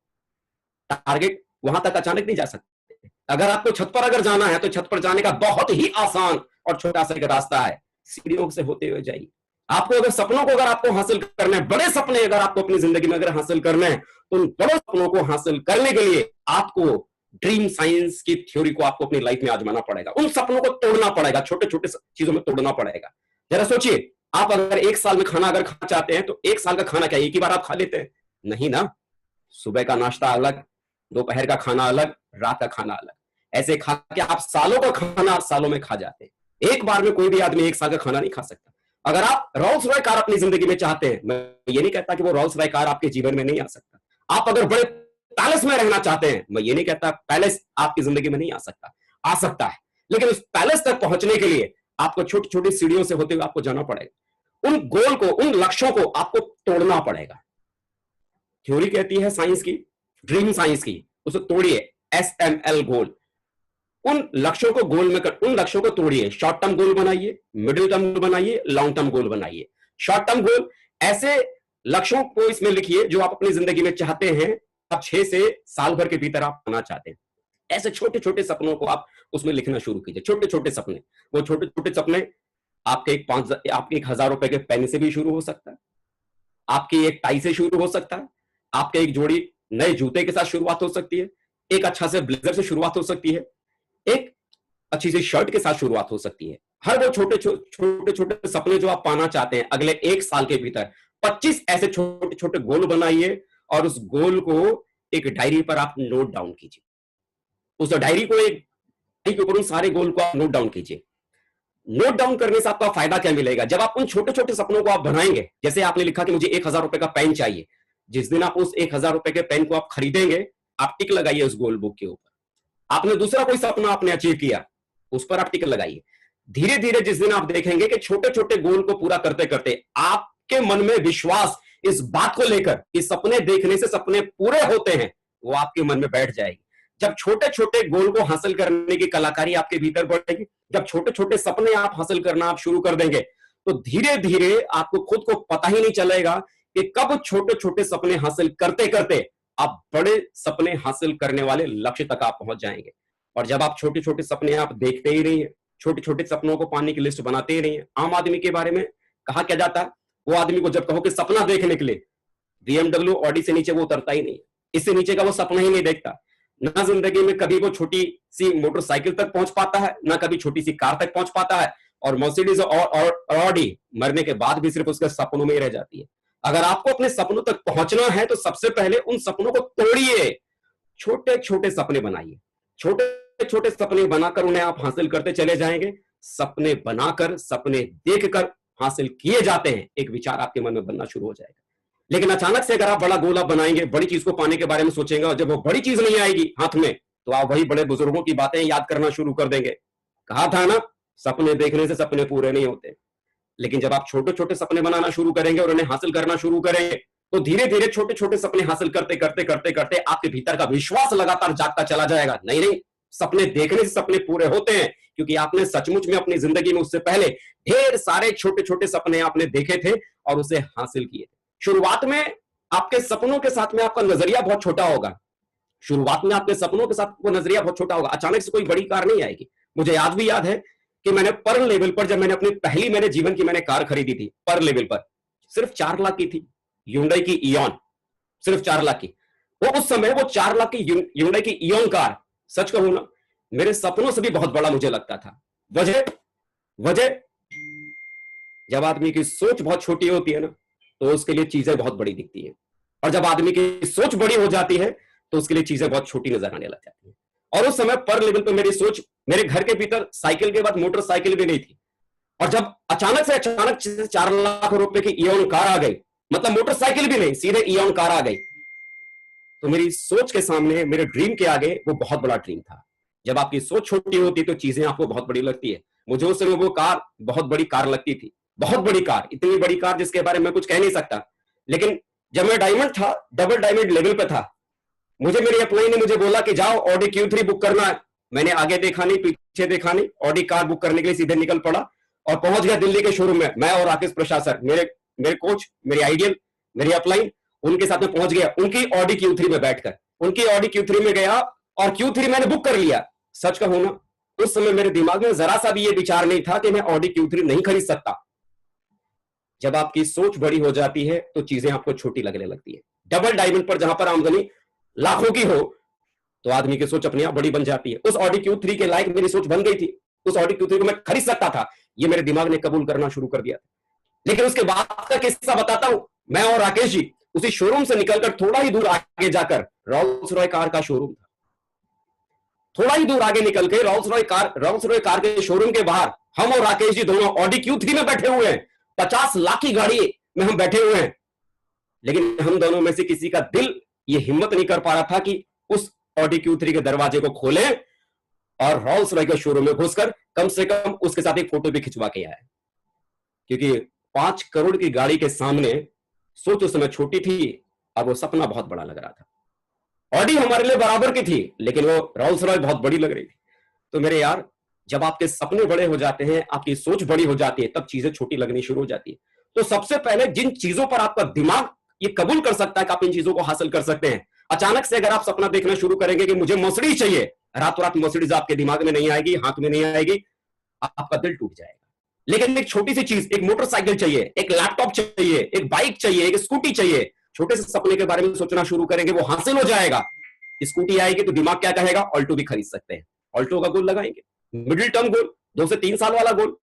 टारगेट वहां तक अचानक नहीं जा सकते। अगर आपको छत पर अगर जाना है तो छत पर जाने का बहुत ही आसान और छोटा सा एक रास्ता है, सीढ़ियों से होते हुए जाइए। आपको अगर सपनों को अगर आपको हासिल करना है, बड़े सपने अगर आपको अपनी जिंदगी में अगर हासिल करना है, तो उन बड़े सपनों को हासिल करने के लिए आपको ड्रीम साइंस की थ्योरी को आपको अपनी लाइफ में आजमाना पड़ेगा, उन सपनों को तोड़ना पड़ेगा, छोटे छोटे चीजों में तोड़ना पड़ेगा। जरा सोचिए, आप अगर एक साल में खाना अगर खाना चाहते हैं तो एक साल का खाना क्या एक ही बार आप खा लेते हैं? नहीं ना, सुबह का नाश्ता अलग, दोपहर का खाना अलग, रात का खाना अलग, ऐसे खा के आप सालों का खाना सालों में खा जाते हैं। एक बार में कोई भी आदमी एक साल का खाना नहीं खा सकता। अगर आप रोल्स रॉय कार अपनी जिंदगी में चाहते हैं, मैं ये नहीं कहता कि वो रोल्स रॉय कार आपके जीवन में नहीं आ सकता। आप अगर बड़े पैलेस में रहना चाहते हैं, मैं ये नहीं कहता पैलेस आपकी जिंदगी में नहीं आ सकता है, लेकिन उस पैलेस तक पहुंचने के लिए आपको छोटी छोटी सीढ़ियों से होते हुए आपको जाना पड़ेगा। उन गोल को, उन लक्ष्यों को आपको तोड़ना पड़ेगा। थ्योरी कहती है साइंस की, ड्रीम साइंस की, उसे तोड़िए, SML गोल। उन लक्ष्यों को तोड़िए, शॉर्ट टर्म गोल बनाइए, मिडिल टर्म गोल बनाइए, लॉन्ग टर्म गोल बनाइए। शॉर्ट टर्म गोल, ऐसे लक्ष्यों को इसमें लिखिए जो आप अपनी जिंदगी में चाहते हैं, आप 6 से साल भर के भीतर आप पाना चाहते हैं। ऐसे छोटे छोटे सपनों को आप उसमें लिखना शुरू कीजिए, छोटे छोटे सपने। वो छोटे छोटे सपने आपके आपके 1000 रुपए के पेन से भी शुरू हो सकता है, आपकी एक टाई से शुरू हो सकता है, आपके एक जोड़ी नए जूते के साथ शुरुआत हो सकती है, एक अच्छा से ब्लेजर से शुरुआत हो सकती है, एक अच्छी सी शर्ट के साथ शुरुआत हो सकती है, हर वो छोटे छोटे छोटे सपने जो आप पाना चाहते हैं अगले 1 साल के भीतर, 25 ऐसे छोटे छोटे गोल बनाइए और उस गोल को एक डायरी पर आप नोट डाउन कीजिए। उस डायरी को एक के ऊपर उन सारे गोल को आप नोट डाउन कीजिए। नोट डाउन करने से आपका फायदा क्या मिलेगा? जब आप उन छोटे छोटे सपनों को आप बनाएंगे, जैसे आपने लिखा कि मुझे 1,000 रुपए का पेन चाहिए, जिस दिन आप उस 1,000 रुपए के पेन को आप खरीदेंगे, आप टिक लगाइए उस गोल बुक के ऊपर। आपने दूसरा कोई सपना आपने अचीव किया, उस पर आप टिक लगाइए। धीरे धीरे जिस दिन आप देखेंगे कि छोटे छोटे गोल को पूरा करते करते आपके मन में विश्वास इस बात को लेकर कि सपने देखने से सपने पूरे होते हैं, वो आपके मन में बैठ जाएगी। जब छोटे छोटे गोल को हासिल करने की कलाकारी आपके भीतर बढ़ेगी, जब छोटे छोटे सपने आप हासिल करना आप शुरू कर देंगे, तो धीरे धीरे आपको खुद को पता ही नहीं चलेगा कि कब छोटे छोटे सपने हासिल करते करते आप बड़े सपने हासिल करने वाले लक्ष्य तक आप पहुंच जाएंगे। और जब आप छोटे छोटे सपने आप देखते ही नहीं है, छोटे छोटे सपनों को पाने की लिस्ट बनाते ही नहीं है। आम आदमी के बारे में कहा क्या जाता है, वो आदमी को जब कहो कि सपना देखने के लिए, BMW ऑडी से नीचे वो उतरता ही नहीं, इससे नीचे का वो सपना ही नहीं देखता। ना जिंदगी में कभी वो छोटी सी मोटरसाइकिल तक पहुंच पाता है, ना कभी छोटी सी कार तक पहुंच पाता है, और मर्सिडीज और ऑडी मरने के बाद भी सिर्फ उसके सपनों में ही रह जाती है। अगर आपको अपने सपनों तक पहुंचना है तो सबसे पहले उन सपनों को तोड़िए, छोटे छोटे सपने बनाइए। छोटे छोटे सपने बनाकर उन्हें आप हासिल करते चले जाएंगे। सपने बनाकर, सपने देखकर हासिल किए जाते हैं, एक विचार आपके मन में बनना शुरू हो जाएगा। लेकिन अचानक से अगर आप बड़ा गोल आप बनाएंगे, बड़ी चीज को पाने के बारे में सोचेंगे, और जब वो बड़ी चीज नहीं आएगी हाथ में, तो आप वही बड़े बुजुर्गों की बातें याद करना शुरू कर देंगे। कहा था ना, सपने देखने से सपने पूरे नहीं होते। लेकिन जब आप छोटे छोटे सपने बनाना शुरू करेंगे और उन्हें हासिल करना शुरू करेंगे, तो धीरे धीरे छोटे छोटे सपने हासिल करते करते करते करते आपके भीतर का विश्वास लगातार जागता चला जाएगा। नहीं नहीं, सपने देखने से सपने पूरे होते हैं, क्योंकि आपने सचमुच में अपनी जिंदगी में उससे पहले ढेर सारे छोटे छोटे सपने आपने देखे थे और उसे हासिल किए। शुरुआत में आपके सपनों के साथ में आपका नजरिया बहुत छोटा होगा। शुरुआत में आपके सपनों के साथ वो नजरिया बहुत छोटा होगा। अचानक से कोई बड़ी कार नहीं आएगी। मुझे आज भी याद है कि मैंने पर लेवल पर, जब मैंने अपनी पहली मैंने जीवन की मैंने कार खरीदी थी, पर लेवल पर सिर्फ 4 लाख की थी, ह्यूंडई की इयॉन, सिर्फ 4 लाख की। वो उस समय वो 4 लाख की ह्यूंडई की इयॉन कार, सच कहूं ना, मेरे सपनों से भी बहुत बड़ा मुझे लगता था। वजह वजह जब आदमी की सोच बहुत छोटी होती है ना, तो उसके लिए चीजें बहुत बड़ी दिखती है, और जब आदमी की सोच बड़ी हो जाती है तो उसके लिए चीजें बहुत छोटी नजर आने लग जाती है। और उस समय पर लेवल पर मेरी सोच, मेरे घर के भीतर साइकिल के बाद मोटरसाइकिल भी नहीं थी, और जब अचानक से 4 लाख रुपए की इयॉन कार आ गई, मतलब मोटरसाइकिल भी नहीं, सीधे इयॉन कार आ गई, तो मेरी सोच के सामने, मेरे ड्रीम के आगे वो बहुत बड़ा ड्रीम था। जब आपकी सोच छोटी होती है तो चीजें आपको बहुत बड़ी लगती है। मुझे उस समय वो कार बहुत बड़ी कार लगती थी, बहुत बड़ी कार, इतनी बड़ी कार जिसके बारे में कुछ कह नहीं सकता। लेकिन जब मैं डायमंड था, डबल डायमंड लेवल पे था, मुझे मेरी अपलाइन ने मुझे बोला कि जाओ ऑडी Q3 बुक करना है। मैंने आगे देखा नहीं, पीछे देखा नहीं, ऑडी कार बुक करने के लिए सीधे निकल पड़ा और पहुंच गया दिल्ली के शोरूम में। मैं और राकेश प्रसाद सर, मेरे कोच, मेरी आइडियल, मेरी अपलाइन, उनके साथ में पहुंच गया, उनकी ऑडी Q3 में बैठकर उनकी ऑडी Q3 में गया और Q3 मैंने बुक कर लिया। सच कहूं ना, उस समय मेरे दिमाग में जरा सा भी ये विचार नहीं था कि मैं ऑडी Q3 नहीं खरीद सकता। जब आपकी सोच बड़ी हो जाती है तो चीजें आपको छोटी लगने लगती है। डबल डायमंड पर जहां पर आमदनी लाखों की हो, तो आदमी की सोच अपने आप बड़ी बन जाती है। उस ऑडी Q3 के लायक मेरी सोच बन गई थी, उस ऑडी Q3 को मैं खरीद सकता था, ये मेरे दिमाग ने कबूल करना शुरू कर दिया। लेकिन उसके बाद का किस्सा बताता हूं। मैं और राकेश जी उसी शोरूम से निकलकर थोड़ा ही दूर आगे जाकर, रोल्स रॉय कार का शोरूम था, थोड़ा ही दूर आगे निकल के रोल्स रॉय कार के शोरूम के बाहर हम और राकेश जी दोनों ऑडी Q3 में बैठे हुए हैं। 50 लाख की गाड़ी में हम बैठे हुए हैं, लेकिन हम दोनों में से किसी का दिल ये हिम्मत नहीं कर पा रहा था कि उस ऑडी Q3 के दरवाजे को खोले और रोल्स रॉय के शोरूम में घुसकर कम से कम उसके साथ एक फोटो भी खिंचवा के आए। क्योंकि 5 करोड़ की गाड़ी के सामने सोच उस समय छोटी थी, अब वो सपना बहुत बड़ा लग रहा था। ऑडी हमारे लिए बराबर की थी, लेकिन वो रोल्स रॉय बहुत बड़ी लग रही थी। तो मेरे यार, जब आपके सपने बड़े हो जाते हैं, आपकी सोच बड़ी हो जाती है, तब चीजें छोटी लगनी शुरू हो जाती है। तो सबसे पहले जिन चीजों पर आपका दिमाग ये कबूल कर सकता है कि आप इन चीजों को हासिल कर सकते हैं, अचानक से अगर आप सपना देखना शुरू करेंगे कि मुझे मर्सिडीज चाहिए, रातों रात मर्सिडीज आपके दिमाग में नहीं आएगी, हाथ में नहीं आएगी, आपका दिल टूट जाएगा। लेकिन एक छोटी सी चीज, एक मोटरसाइकिल चाहिए, एक लैपटॉप चाहिए, एक बाइक चाहिए, एक स्कूटी चाहिए, छोटे से सपने के बारे में सोचना शुरू करेंगे, वो हासिल हो जाएगा। स्कूटी आएगी तो दिमाग क्या कहेगा, ऑल्टो भी खरीद सकते हैं, ऑल्टो का गोल लगाएंगे, मिडिल टर्म गोल, 2 से 3 साल वाला गोल।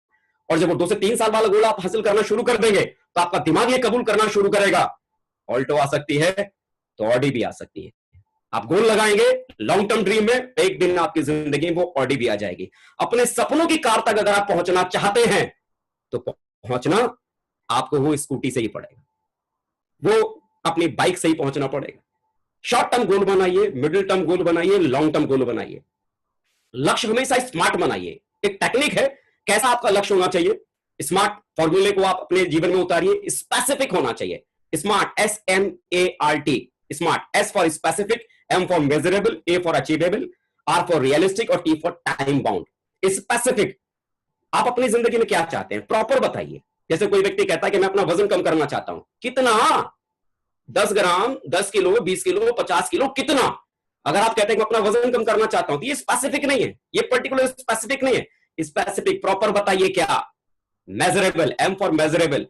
और जब वो 2 से 3 साल वाला गोल आप हासिल करना शुरू कर देंगे तो आपका दिमाग ये कबूल करना शुरू करेगा, ऑल्टो आ सकती है तो ऑडी भी आ सकती है। आप गोल लगाएंगे लॉन्ग टर्म ड्रीम में, एक दिन आपकी जिंदगी में वो ऑडी भी आ जाएगी। अपने सपनों की कार तक अगर आप पहुंचना चाहते हैं तो पहुंचना आपको वो स्कूटी से ही पड़ेगा, वो अपनी बाइक से ही पहुंचना पड़ेगा। शॉर्ट टर्म गोल बनाइए, मिडिल टर्म गोल बनाइए, लॉन्ग टर्म गोल बनाइए। लक्ष्य हमेशा स्मार्ट बनाइए। एक टेक्निक है कैसा आपका लक्ष्य होना चाहिए, स्मार्ट फॉर्मूले को आप अपने जीवन में उतारिए। स्पेसिफिक होना चाहिए, smart, SMART, smart, S for specific, M for measurable, A for achievable, R for realistic और T for time bound. Specific, आप अपनी जिंदगी में क्या चाहते हैं प्रॉपर बताइए। जैसे कोई व्यक्ति कहता है कि मैं अपना वजन कम करना चाहता हूं, कितना? 10 ग्राम, 10 किलो, 20 किलो, 50 किलो, कितना? अगर आप कहते हैं कि अपना वजन कम करना चाहता हूं तो ये स्पेसिफिक नहीं है, ये पर्टिकुलर स्पेसिफिक नहीं है। स्पेसिफिक प्रॉपर बताइए क्या? मेजरेबल, M फॉर मेजरेबल,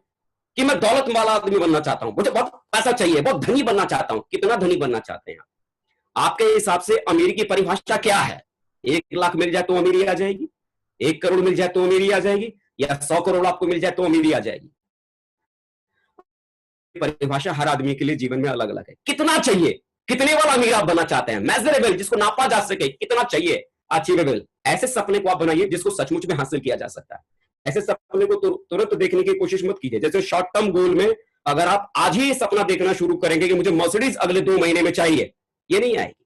कि मैं दौलत वाला आदमी बनना चाहता हूं, मुझे बहुत पैसा चाहिए, बहुत धनी बनना चाहता हूं। कितना धनी बनना चाहते हैं आपके हिसाब से अमीरी की परिभाषा क्या है? 1 लाख मिल जाए तो अमीरी आ जाएगी, 1 करोड़ मिल जाए तो अमीरी आ जाएगी, या 100 करोड़ आपको मिल जाए तो अमीरी आ जाएगी? परिभाषा हर आदमी के लिए जीवन में अलग अलग है। कितना चाहिए, कितने वाला अमीर आप बनना चाहते हैं? मेजरेबल, जिसको नापा जा सके, कितना चाहिए? अचीवेबल, ऐसे सपने को आप बनाइए जिसको सचमुच में हासिल किया जा सकता है। ऐसे सपने को तुरंत देखने की कोशिश मत कीजिए। जैसे शॉर्ट टर्म गोल में अगर आप आज ही सपना देखना शुरू करेंगे कि मुझे मर्सिडीज अगले 2 महीने में चाहिए, ये नहीं आएगी।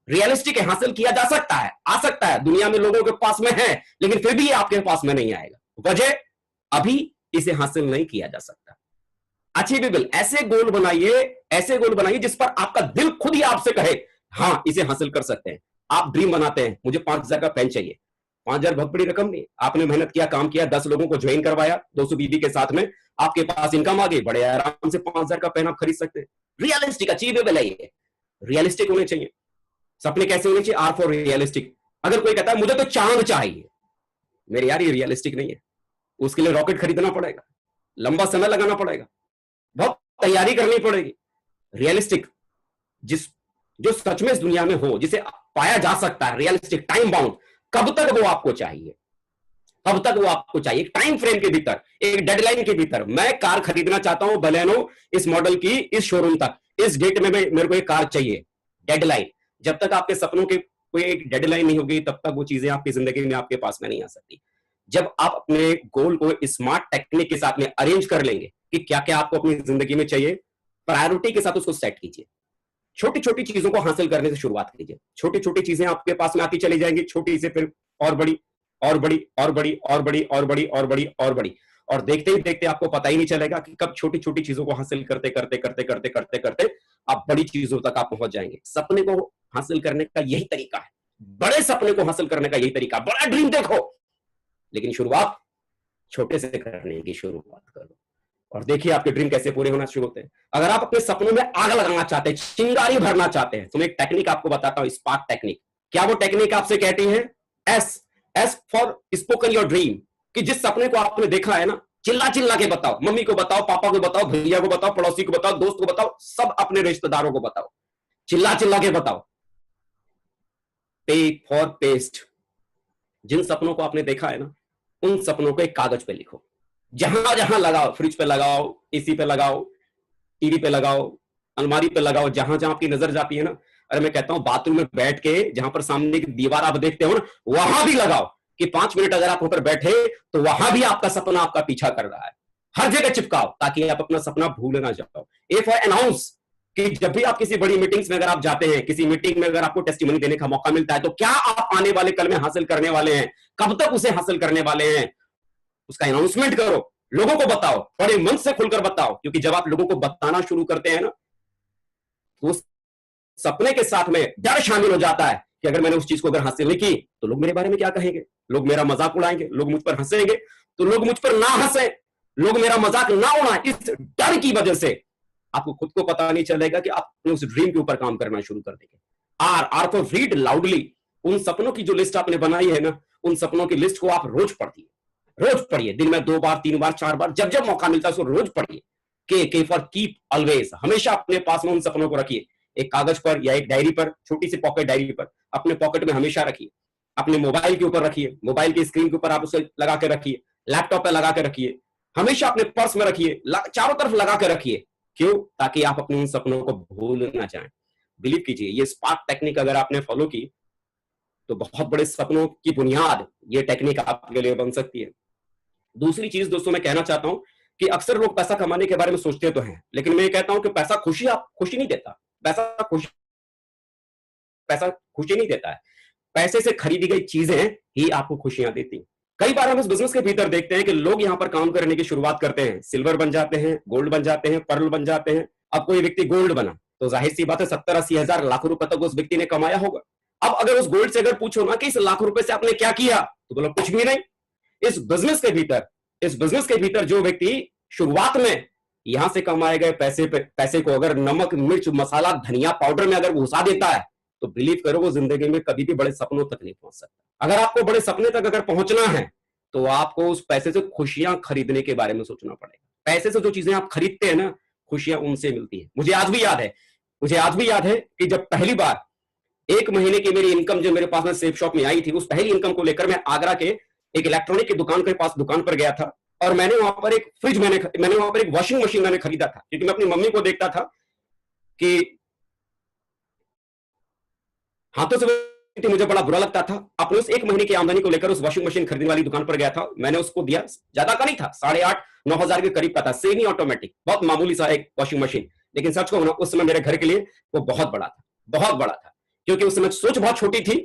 रियलिस्टिक है, हासिल किया जा सकता है, आ सकता है, दुनिया में लोगों के पास में है, लेकिन फिर भी आपके पास में नहीं आएगा। वजह, अभी इसे हासिल नहीं किया जा सकता। अचीवेबल, ऐसे गोल बनाइए जिस पर आपका दिल खुद ही आपसे कहे हां इसे हासिल कर सकते हैं। आप ड्रीम बनाते हैं, मुझे 5,000 का पेन चाहिए। 5,000 बहुत बड़ी रकम नहीं, आपने मेहनत किया, काम किया, 10 लोगों को ज्वाइन करवाया, 200 बीबी के साथ में, आपके पास इनकम आ गई, बड़े आराम से 5,000 का पेन आप खरीद सकते हैं। रियलिस्टिक, अचीवेबल है, ये रियलिस्टिक होने चाहिए। सपने कैसे होने चाहिए? R for realistic. अगर कोई कहता है मुझे तो चांद चाहिए, मेरे यार ये रियलिस्टिक नहीं है, उसके लिए रॉकेट खरीदना पड़ेगा, लंबा समय लगाना पड़ेगा, बहुत तैयारी करनी पड़ेगी। रियलिस्टिक, जो सच में इस दुनिया में हो, जिसे पाया जा सकता है, रियलिस्टिक, टाइम बाउंड, कब तक वो आपको चाहिए, कब तक वो आपको चाहिए, एक टाइम फ्रेम के भीतर, एक डेडलाइन के भीतर। मैं कार खरीदना चाहता हूं बलेनो, इस मॉडल की, इस शोरूम तक, इस डेट में मेरे को एक कार चाहिए, डेडलाइन। जब तक आपके सपनों के कोई एक डेडलाइन नहीं होगी तब तक वो चीजें आपकी जिंदगी में आपके पास में नहीं आ सकती। जब आप अपने गोल को स्मार्ट टेक्निक के साथ में अरेंज कर लेंगे कि क्या क्या आपको अपनी जिंदगी में चाहिए, प्रायोरिटी के साथ उसको सेट कीजिए। छोटी छोटी चीजों को हासिल करने से शुरुआत कीजिए। छोटी छोटी चीजें आपके पास में आती चली जाएंगी, छोटी से फिर और बड़ी और बड़ी और बड़ी और बड़ी और बड़ी और बड़ी और बड़ी, और देखते ही देखते आपको पता ही नहीं चलेगा कि कब छोटी छोटी चीजों को हासिल करते करते करते करते करते करते आप बड़ी चीजों तक आप पहुंच जाएंगे। सपने को हासिल करने का यही तरीका है, बड़े सपने को हासिल करने का यही तरीका। बड़ा ड्रीम देखो, लेकिन शुरुआत छोटे से करने की शुरुआत करो, और देखिए आपके ड्रीम कैसे पूरे होना शुरू होते हैं। अगर आप अपने सपनों में आग लगाना चाहते हैं, चिंगारी भरना चाहते हैं, तो मैं एक टेक्निक आपको बताता हूं, स्पार्क टेक्निक। क्या वो टेक्निक आपसे कहती है? S for spoken your dream, कि जिस सपने को आपने देखा है ना, चिल्ला चिल्ला के बताओ, मम्मी को बताओ, पापा को बताओ, भैया को बताओ, पड़ोसी को बताओ, दोस्त को बताओ, सब अपने रिश्तेदारों को बताओ, चिल्ला चिल्ला के बताओ। पे फॉर पेस्ट, जिन सपनों को आपने देखा है ना, उन सपनों को एक कागज पे लिखो, जहां जहां लगाओ, फ्रिज पे लगाओ, एसी पे लगाओ, टीवी पे लगाओ, अलमारी पे लगाओ, जहां जहां आपकी नजर जाती है ना। अरे मैं कहता हूं बाथरूम में बैठ के जहां पर सामने की दीवार आप देखते हो ना, वहां भी लगाओ, कि 5 मिनट अगर आप ऊपर बैठे तो वहां भी आपका सपना आपका पीछा कर रहा है। हर जगह चिपकाओ ताकि आप अपना सपना भूल ना जाओ। ए फॉर अनाउंस, कि जब भी आप किसी बड़ी मीटिंग्स में अगर आप जाते हैं, किसी मीटिंग में अगर आपको टेस्टिमनी देने का मौका मिलता है, तो क्या आप आने वाले कल में हासिल करने वाले हैं, कब तक उसे हासिल करने वाले हैं, उसका अनाउंसमेंट करो, लोगों को बताओ, बड़े मन से खुलकर बताओ। क्योंकि जब आप लोगों को बताना शुरू करते हैं ना, तो सपने के साथ में डर शामिल हो जाता है कि अगर मैंने उस चीज को अगर हासिल नहीं की तो लोग मेरे बारे में क्या कहेंगे, लोग मेरा मजाक उड़ाएंगे, लोग मुझ पर हंसेंगे, तो लोग मुझ पर ना हंसे, लोग मेरा मजाक ना उड़ाएं। इस डर की वजह से आपको खुद को पता नहीं चलेगा कि आप उस ड्रीम के ऊपर काम करना शुरू कर देंगे। आर फॉर रीड लाउडली, उन सपनों की जो लिस्ट आपने बनाई है ना, उन सपनों की लिस्ट को आप रोज पढ़िए, रोज पढ़िए, दिन में 2 बार 3 बार 4 बार, जब जब मौका मिलता है उसको रोज पढ़िए। के फॉर कीप ऑलवेज, हमेशा अपने पास में उन सपनों को रखिए, एक कागज पर या एक डायरी पर, छोटी सी पॉकेट डायरी पर अपने पॉकेट में हमेशा रखिए, अपने मोबाइल के ऊपर रखिए, मोबाइल की स्क्रीन के ऊपर आप उसे लगा के रखिए, लैपटॉप पे लगा के रखिए, हमेशा अपने पर्स में रखिए, चारों तरफ लगा के रखिए। क्यों? ताकि आप अपने उन सपनों को भूल ना जाएं। बिलीव कीजिए, ये स्पार्क टेक्निक अगर आपने फॉलो की तो बहुत बड़े सपनों की बुनियाद ये टेक्निक आपके लिए बन सकती है। दूसरी चीज दोस्तों मैं कहना चाहता हूं कि अक्सर लोग पैसा कमाने के बारे में सोचते तो हैं, लेकिन मैं ये कहता हूं कि पैसा खुशी नहीं देता। पैसा खुशी नहीं देता है। पैसे से खरीदी गई चीजें ही आपको खुशियां देती। कई बार हम इस बिजनेस के भीतर देखते हैं कि लोग यहां पर काम करने की शुरुआत करते हैं, सिल्वर बन जाते हैं, गोल्ड बन जाते हैं, पर्ल बन जाते हैं। अब कोई व्यक्ति गोल्ड बना तो जाहिर सी बात है 70-80 हजार लाख रुपए तक उस व्यक्ति ने कमाया होगा। अब अगर उस गोल्ड से अगर पूछो ना कि इस लाख रुपए से आपने क्या किया, तो बोलो कुछ भी नहीं। इस बिजनेस के भीतर जो व्यक्ति शुरुआत में यहां से कमाए गए पैसे को अगर नमक, मिर्च, मसाला, धनिया पाउडर में अगर घुसा देता है, तो बिलीव करो वो जिंदगी में कभी भी बड़े सपनों तक नहीं पहुंच सकता। अगर आपको बड़े सपने तक अगर पहुंचना है तो आपको उस पैसे से खुशियां खरीदने के बारे में सोचना पड़ेगा। पैसे से जो चीजें आप खरीदते हैं ना, खुशियां उनसे मिलती है। मुझे आज भी याद है कि जब पहली बार 1 महीने की मेरी इनकम जो मेरे पास में सेफ शॉप में आई थी, उस पहली इनकम को लेकर मैं आगरा के एक इलेक्ट्रॉनिक की दुकान पर गया था और मैंने वहां पर एक फ्रिज मैंने वहां पर एक वॉशिंग मशीन मैंने खरीदा था, क्योंकि मैं अपनी मम्मी को देखता था कि हाथों से मुझे बड़ा बुरा लगता था। अपने उस 1 महीने की आमदनी को लेकर उस वॉशिंग मशीन खरीदने वाली दुकान पर गया था। मैंने उसको दिया, ज्यादा का नहीं था, 8,500-9 हजार के करीब का था, सेमी ऑटोमेटिक, बहुत मामूली सा एक वॉशिंग मशीन। लेकिन सच कहूं ना, उस समय मेरे घर के लिए वो बहुत बड़ा था, क्योंकि उस समय सोच बहुत छोटी थी।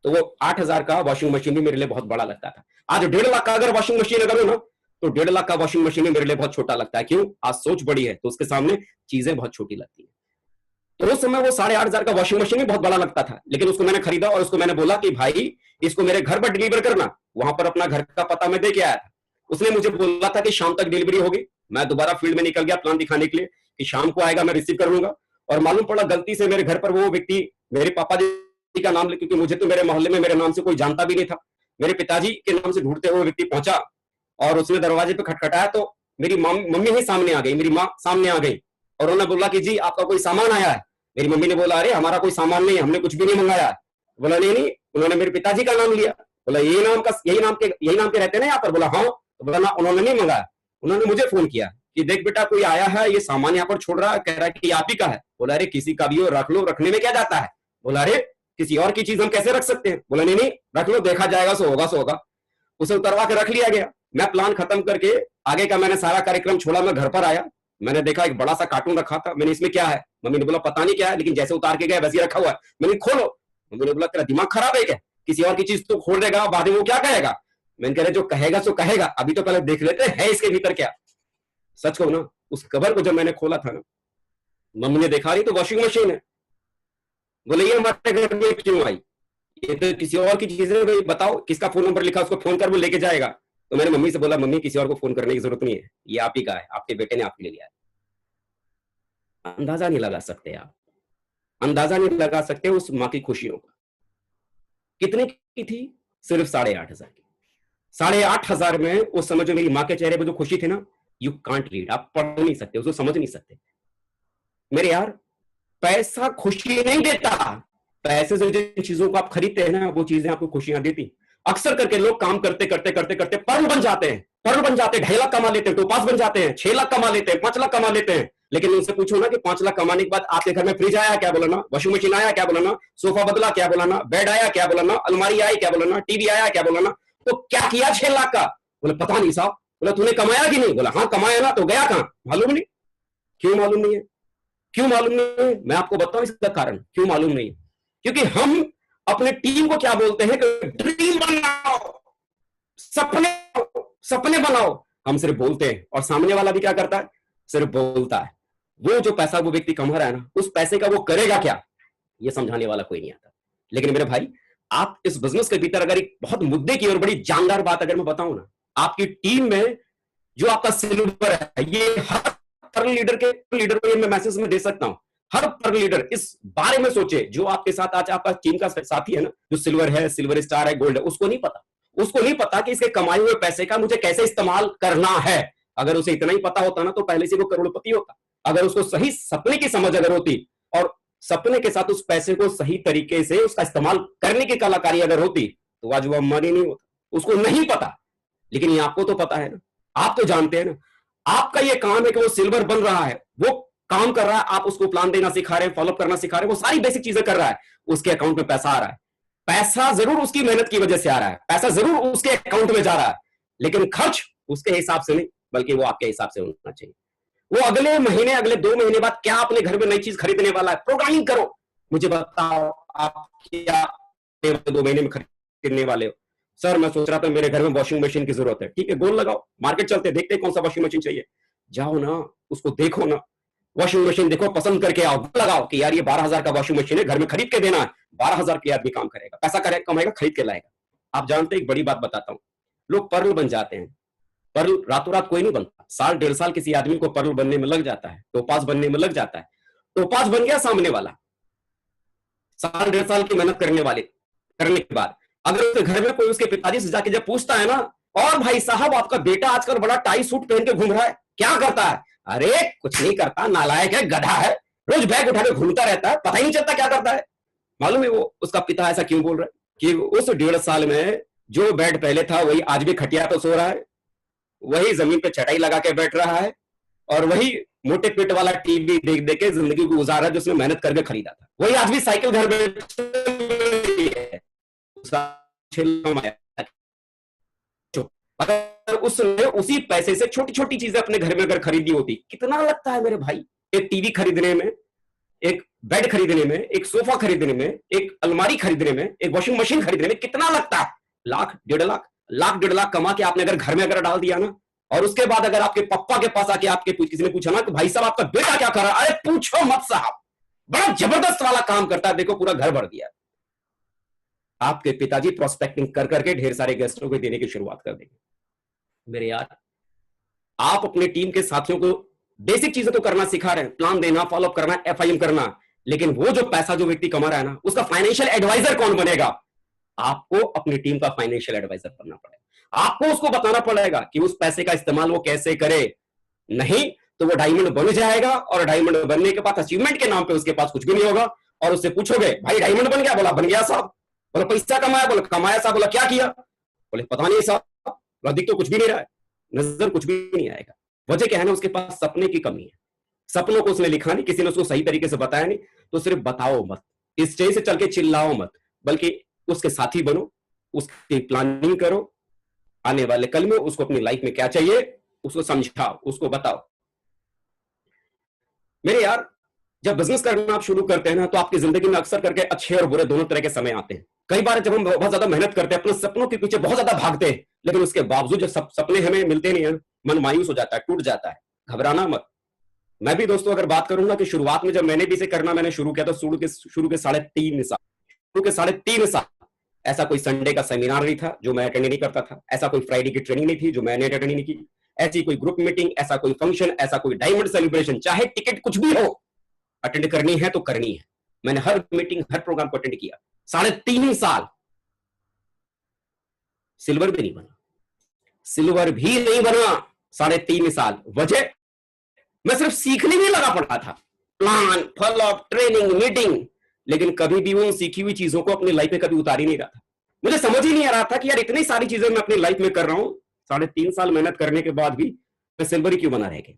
तो वो 8,000 का वॉशिंग मशीन भी मेरे लिए बहुत बड़ा लगता था। आज 1.5 लाख का अगर वॉशिंग मशीन अगर हो ना, तो 1.5 लाख का वॉशिंग मशीन मेरे लिए बहुत छोटा लगता है। क्यों? आज सोच बड़ी है तो उसके सामने चीजें बहुत छोटी लगती है। तो उस समय वो 8,500 का वॉशिंग मशीन भी बहुत बड़ा लगता था, लेकिन उसको मैंने खरीदा और उसको मैंने बोला कि भाई इसको मेरे घर पर डिलीवर करना। वहां पर अपना घर का पता मैं दे के आया था। उसने मुझे बोला था कि शाम तक डिलीवरी होगी। मैं दोबारा फील्ड में निकल गया प्लान दिखाने के लिए कि शाम को आएगा, मैं रिसीव कर लूंगा। और मालूम पड़ा गलती से मेरे घर पर वो व्यक्ति मेरे पापा जी का नाम, क्योंकि मुझे तो मेरे मोहल्ले में मेरे नाम से कोई जानता भी नहीं था, मेरे पिताजी के नाम से ढूंढते हुए व्यक्ति पहुंचा और उसने दरवाजे पे खटखटाया तो मेरी मम्मी ही सामने आ गई, मेरी माँ सामने आ गई और उन्होंने बोला कि जी आपका कोई सामान आया है। मेरी मम्मी ने बोला अरे हमारा कोई सामान नहीं है, हमने कुछ भी नहीं मंगाया। बोला नहीं, उन्होंने मेरे पिताजी का नाम लिया। बोला यही नाम के रहते हैं यहाँ पर? बोला हाँ। तो बोला ना, उन्होंने नहीं मंगाया, उन्होंने मुझे फोन किया कि देख बेटा कोई आया है, ये सामान यहाँ पर छोड़ रहा है, कह रहा है कि आप ही का है। बोला अरे किसी का भी हो, रख लो, रखने में क्या जाता है। बोला अरे किसी और की चीज हम कैसे रख सकते हैं। बोला नहीं रख लो, देखा जाएगा, सो होगा। उसे उतरवा के रख लिया गया। मैं प्लान खत्म करके आगे का मैंने सारा कार्यक्रम छोड़ा, मैं घर पर आया, मैंने देखा एक बड़ा सा कार्टून रखा था। मैंने इसमें क्या है? मम्मी ने बोला पता नहीं क्या है, लेकिन जैसे उतार के गया वैसे ही रखा हुआ है। मैंने खोलो। मम्मी ने बोला तेरा दिमाग खराब है क्या, किसी और की चीज तो खोल देगा, बाद में वो क्या कहेगा। मैंने कह रहा जो कहेगा सो कहेगा, अभी तो पहले देख लेते हैं इसके भीतर क्या। सच कहूं ना, उस कवर को जब मैंने खोला था ना, मम्मी ने देखा रही तो वॉशिंग मशीन है। बोले ये हमारे घर में क्यों आई, ये तो किसी और की चीज है, बताओ किसका फोन नंबर लिखा, उसको फोन कर, वो लेके जाएगा। तो मैंने मम्मी से बोला मम्मी किसी और को फोन करने की जरूरत नहीं है, ये आप ही का है, आपके बेटे ने आपके लिए लिया है। अंदाजा नहीं लगा सकते आप, अंदाजा नहीं लगा सकते उस माँ की खुशियों का। कितने की थी? सिर्फ 8,500 की। 8,500 में उस समय जो मेरी माँ के चेहरे पर जो खुशी थी ना, यू कांट रीड, आप पढ़ नहीं सकते, उसको समझ नहीं सकते। मेरे यार, पैसा खुशी नहीं देता। पैसे से जिन चीजों को आप खरीदते हैं ना, वो चीजें आपको खुशियां देती। अक्सर करके लोग काम करते पर्ल बन जाते हैं, 2.5 लाख कमा लेते हैं, टोपास बन जाते हैं, 6 लाख कमा लेते हैं, 5 लाख कमा लेते हैं। लेकिन उनसे पूछो ना कि 5 लाख कमाने के बाद आपके घर में फ्रिज आया क्या, बोला ना, वॉशिंग मशीन आया क्या, बोला ना, सोफा बदला क्या, बोला ना, बेड आया क्या, बोला ना, अलमारी आई क्या, बोला ना, टीवी आया क्या, बोला ना। तो क्या किया 6 लाख का? बोला पता नहीं साहब। बोला तूने कमाया कि नहीं? बोला हाँ कमाया ना, तो गया कहां मालूम नहीं। क्यों मालूम नहीं है? क्यों मालूम नहीं है? मैं आपको बताऊं इसका कारण क्यों मालूम नहीं है। क्योंकि हम अपने टीम को क्या बोलते हैं कि ड्रीम बनाओ, सपने बनाओ। हम सिर्फ बोलते हैं और सामने वाला भी क्या करता है? सिर्फ बोलता है। वो जो पैसा वो व्यक्ति कमा रहा है ना, उस पैसे का वो करेगा क्या, ये समझाने वाला कोई नहीं आता। लेकिन मेरे भाई, आप इस बिजनेस के भीतर अगर एक बहुत मुद्दे की और बड़ी जानदार बात अगर मैं बताऊं ना, आपकी टीम में जो आपका सिल्वर है, ये हर पर्ल लीडर को ये मैं मैसेज में दे सकता हूं। हर पर्ल लीडर इस बारे में सोचे, जो आपके साथ आज आपका टीम का साथी है ना, जो सिल्वर है, सिल्वर स्टार है, गोल्ड है, उसको नहीं पता कि इसके कमाए हुए पैसे का मुझे कैसे इस्तेमाल करना है। अगर उसे इतना ही पता होता ना, तो पहले से वो करोड़पति होता। अगर उसको सही सपने की समझ अगर होती और सपने के साथ उस पैसे को सही तरीके से उसका इस्तेमाल करने की कलाकारी अगर होती, तो आज वो अंबानी नहीं होता। उसको नहीं पता, लेकिन ये आपको तो पता है ना, आप तो जानते हैं ना, आपका ये काम है कि वो सिल्वर बन रहा है, वो काम कर रहा है, आप उसको प्लान देना सिखा रहे हैं, फॉलोअप करना सिखा रहे हैं, वो सारी बेसिक चीजें कर रहा है, उसके अकाउंट में पैसा आ रहा है, पैसा जरूर उसकी मेहनत की वजह से आ रहा है, पैसा जरूर उसके अकाउंट में जा रहा है, लेकिन खर्च उसके हिसाब से नहीं, बल्कि वो आपके हिसाब से होना चाहिए। वो अगले महीने, अगले 2 महीने बाद क्या अपने घर में नई चीज खरीदने वाला है, प्रोग्रामिंग करो, मुझे बताओ आप क्या 2 महीने में खरीदने वाले हो। सर मैं सोच रहा था मेरे घर में वॉशिंग मशीन की जरूरत है, ठीक है गोल लगाओ, मार्केट चलते देखते कौन सा वॉशिंग मशीन चाहिए, जाओ ना उसको देखो ना, वॉशिंग मशीन देखो, पसंद करके आओ, लगाओ कि यार ये 12,000 का वॉशिंग मशीन है, घर में खरीद के देना है, 12,000 के आदमी काम करेगा, पैसा कमाएगा, खरीद के लाएगा। आप जानते एक बड़ी बात बताता हूं, लोग पर्ल बन जाते हैं, पर्ल रातों रात कोई नहीं बनता, 1.5 साल किसी आदमी को पर्ल बनने में लग जाता है, टोपाज बनने में लग जाता है, टोपाज बन गया सामने वाला 1.5 साल की मेहनत करने के बाद, अगर उसके घर में कोई उसके पिताजी से जाके जब पूछता है ना, और भाई साहब आपका बेटा आजकल बड़ा टाई सूट पहन के घूम रहा है, क्या करता है, अरे कुछ नहीं करता, नालायक है, गधा है, रोज बैग उठा के घूमता रहता है, पता ही नहीं चलता क्या करता है। मालूम है वो उसका पिता ऐसा क्यों बोल रहा है कि उस 1.5 साल में जो बेड पहले था वही आज भी खटिया पे सो रहा है, वही जमीन पे चटाई लगा के बैठ रहा है, और वही मोटे पेट वाला टीवी देख देख के जिंदगी को गुजारा जो उसने मेहनत करके खरीदा था, वही आज भी साइकिल घर में अगर उसने उसी पैसे से छोटी छोटी चीजें अपने घर में अगर खरीदी होती, कितना लगता है मेरे भाई, एक टीवी खरीदने में, एक बेड खरीदने में, एक सोफा खरीदने में, एक अलमारी खरीदने में, एक वॉशिंग मशीन खरीदने में कितना लगता है, 1,00,000, 1,00,000 कमा के आपने अगर घर में अगर डाल दिया ना, और उसके बाद अगर आपके पापा के पास आके आपके किसी ने पूछा ना कि भाई साहब आपका बेटा क्या कर रहा है, अरे पूछो मत साहब, बड़ा जबरदस्त वाला काम करता है, देखो पूरा घर भर दिया। आपके पिताजी प्रोस्पेक्टिंग कर करके ढेर सारे गेस्टों को देने की शुरुआत कर देंगे। मेरे यार, आप अपने टीम के साथियों को बेसिक चीजें तो करना सिखा रहे हैं, प्लान देना, फॉलोअप करना, एफआईएम करना, लेकिन वो जो पैसा जो व्यक्ति कमा रहा है ना, उसका फाइनेंशियल एडवाइजर कौन बनेगा? आपको अपनी टीम का फाइनेंशियल एडवाइजर बनना पड़ेगा, आपको उसको बताना पड़ेगा कि उस पैसे का इस्तेमाल वो कैसे करे, नहीं तो वो डायमंड बन जाएगा, और डायमंड बनने के बाद अचीवमेंट के नाम पे उसके पास कुछ भी नहीं होगा, और उससे पूछोगे भाई डायमंड बन गया? बोला बन गया साहब। बोला पैसा कमाया? बोला कमाया साहब। बोला क्या किया? बोले पता नहीं साहब, दिख तो कुछ भी नहीं रहा है, नजर कुछ भी नहीं आएगा। वजह क्या है ना, उसके पास सपने की कमी है, सपनों को उसने लिखा नहीं, किसी ने उसको सही तरीके से बताया नहीं, तो सिर्फ बताओ मत, स्टेज से चल के चिल्लाओ मत, बल्कि उसके साथी बनो, उसकी प्लानिंग करो, आने वाले कल में उसको अपनी लाइफ में क्या चाहिए उसको समझाओ, उसको बताओ। मेरे यार, जब बिजनेस करना आप शुरू करते हैं ना, तो आपकी जिंदगी में अक्सर करके अच्छे और बुरे दोनों तरह के समय आते हैं। कई बार जब हम बहुत ज्यादा मेहनत करते हैं, अपने सपनों के पीछे बहुत ज्यादा भागते हैं, लेकिन उसके बावजूद जब सपने हमें मिलते नहीं है, मन मायूस हो जाता है, टूट जाता है। घबराना मत। मैं भी दोस्तों अगर बात करूं ना, कि शुरुआत में जब मैंने भी इसे करना मैंने शुरू किया, तो शुरू के 3.5 साल ऐसा कोई संडे का सेमिनार नहीं था जो मैं अटेंड नहीं करता था, ऐसा कोई फ्राइडे की ट्रेनिंग नहीं थी जो मैंने अटेंड नहीं की, ऐसी कोई ग्रुप मीटिंग, ऐसा कोई फंक्शन, ऐसा कोई डायमंड सेलिब्रेशन, चाहे टिकट कुछ भी हो, अटेंड करनी है तो करनी है। मैंने हर मीटिंग, हर प्रोग्राम को अटेंड किया। 3.5 साल सिल्वर भी नहीं बना, सिल्वर भी नहीं बना 3.5 साल। वजह, मैं सिर्फ सीखने में लगा पड़ा था, प्लान, फॉलोअप, ट्रेनिंग, मीटिंग, लेकिन कभी भी उन सीखी हुई चीजों को अपनी लाइफ में कभी उतार ही नहीं रहा था। मुझे समझ ही नहीं आ रहा था कि यार इतनी सारी चीजें मैं अपनी लाइफ में कर रहा हूं, 3.5 साल मेहनत करने के बाद भी मैं सिल्वर ही क्यों बना रह गया।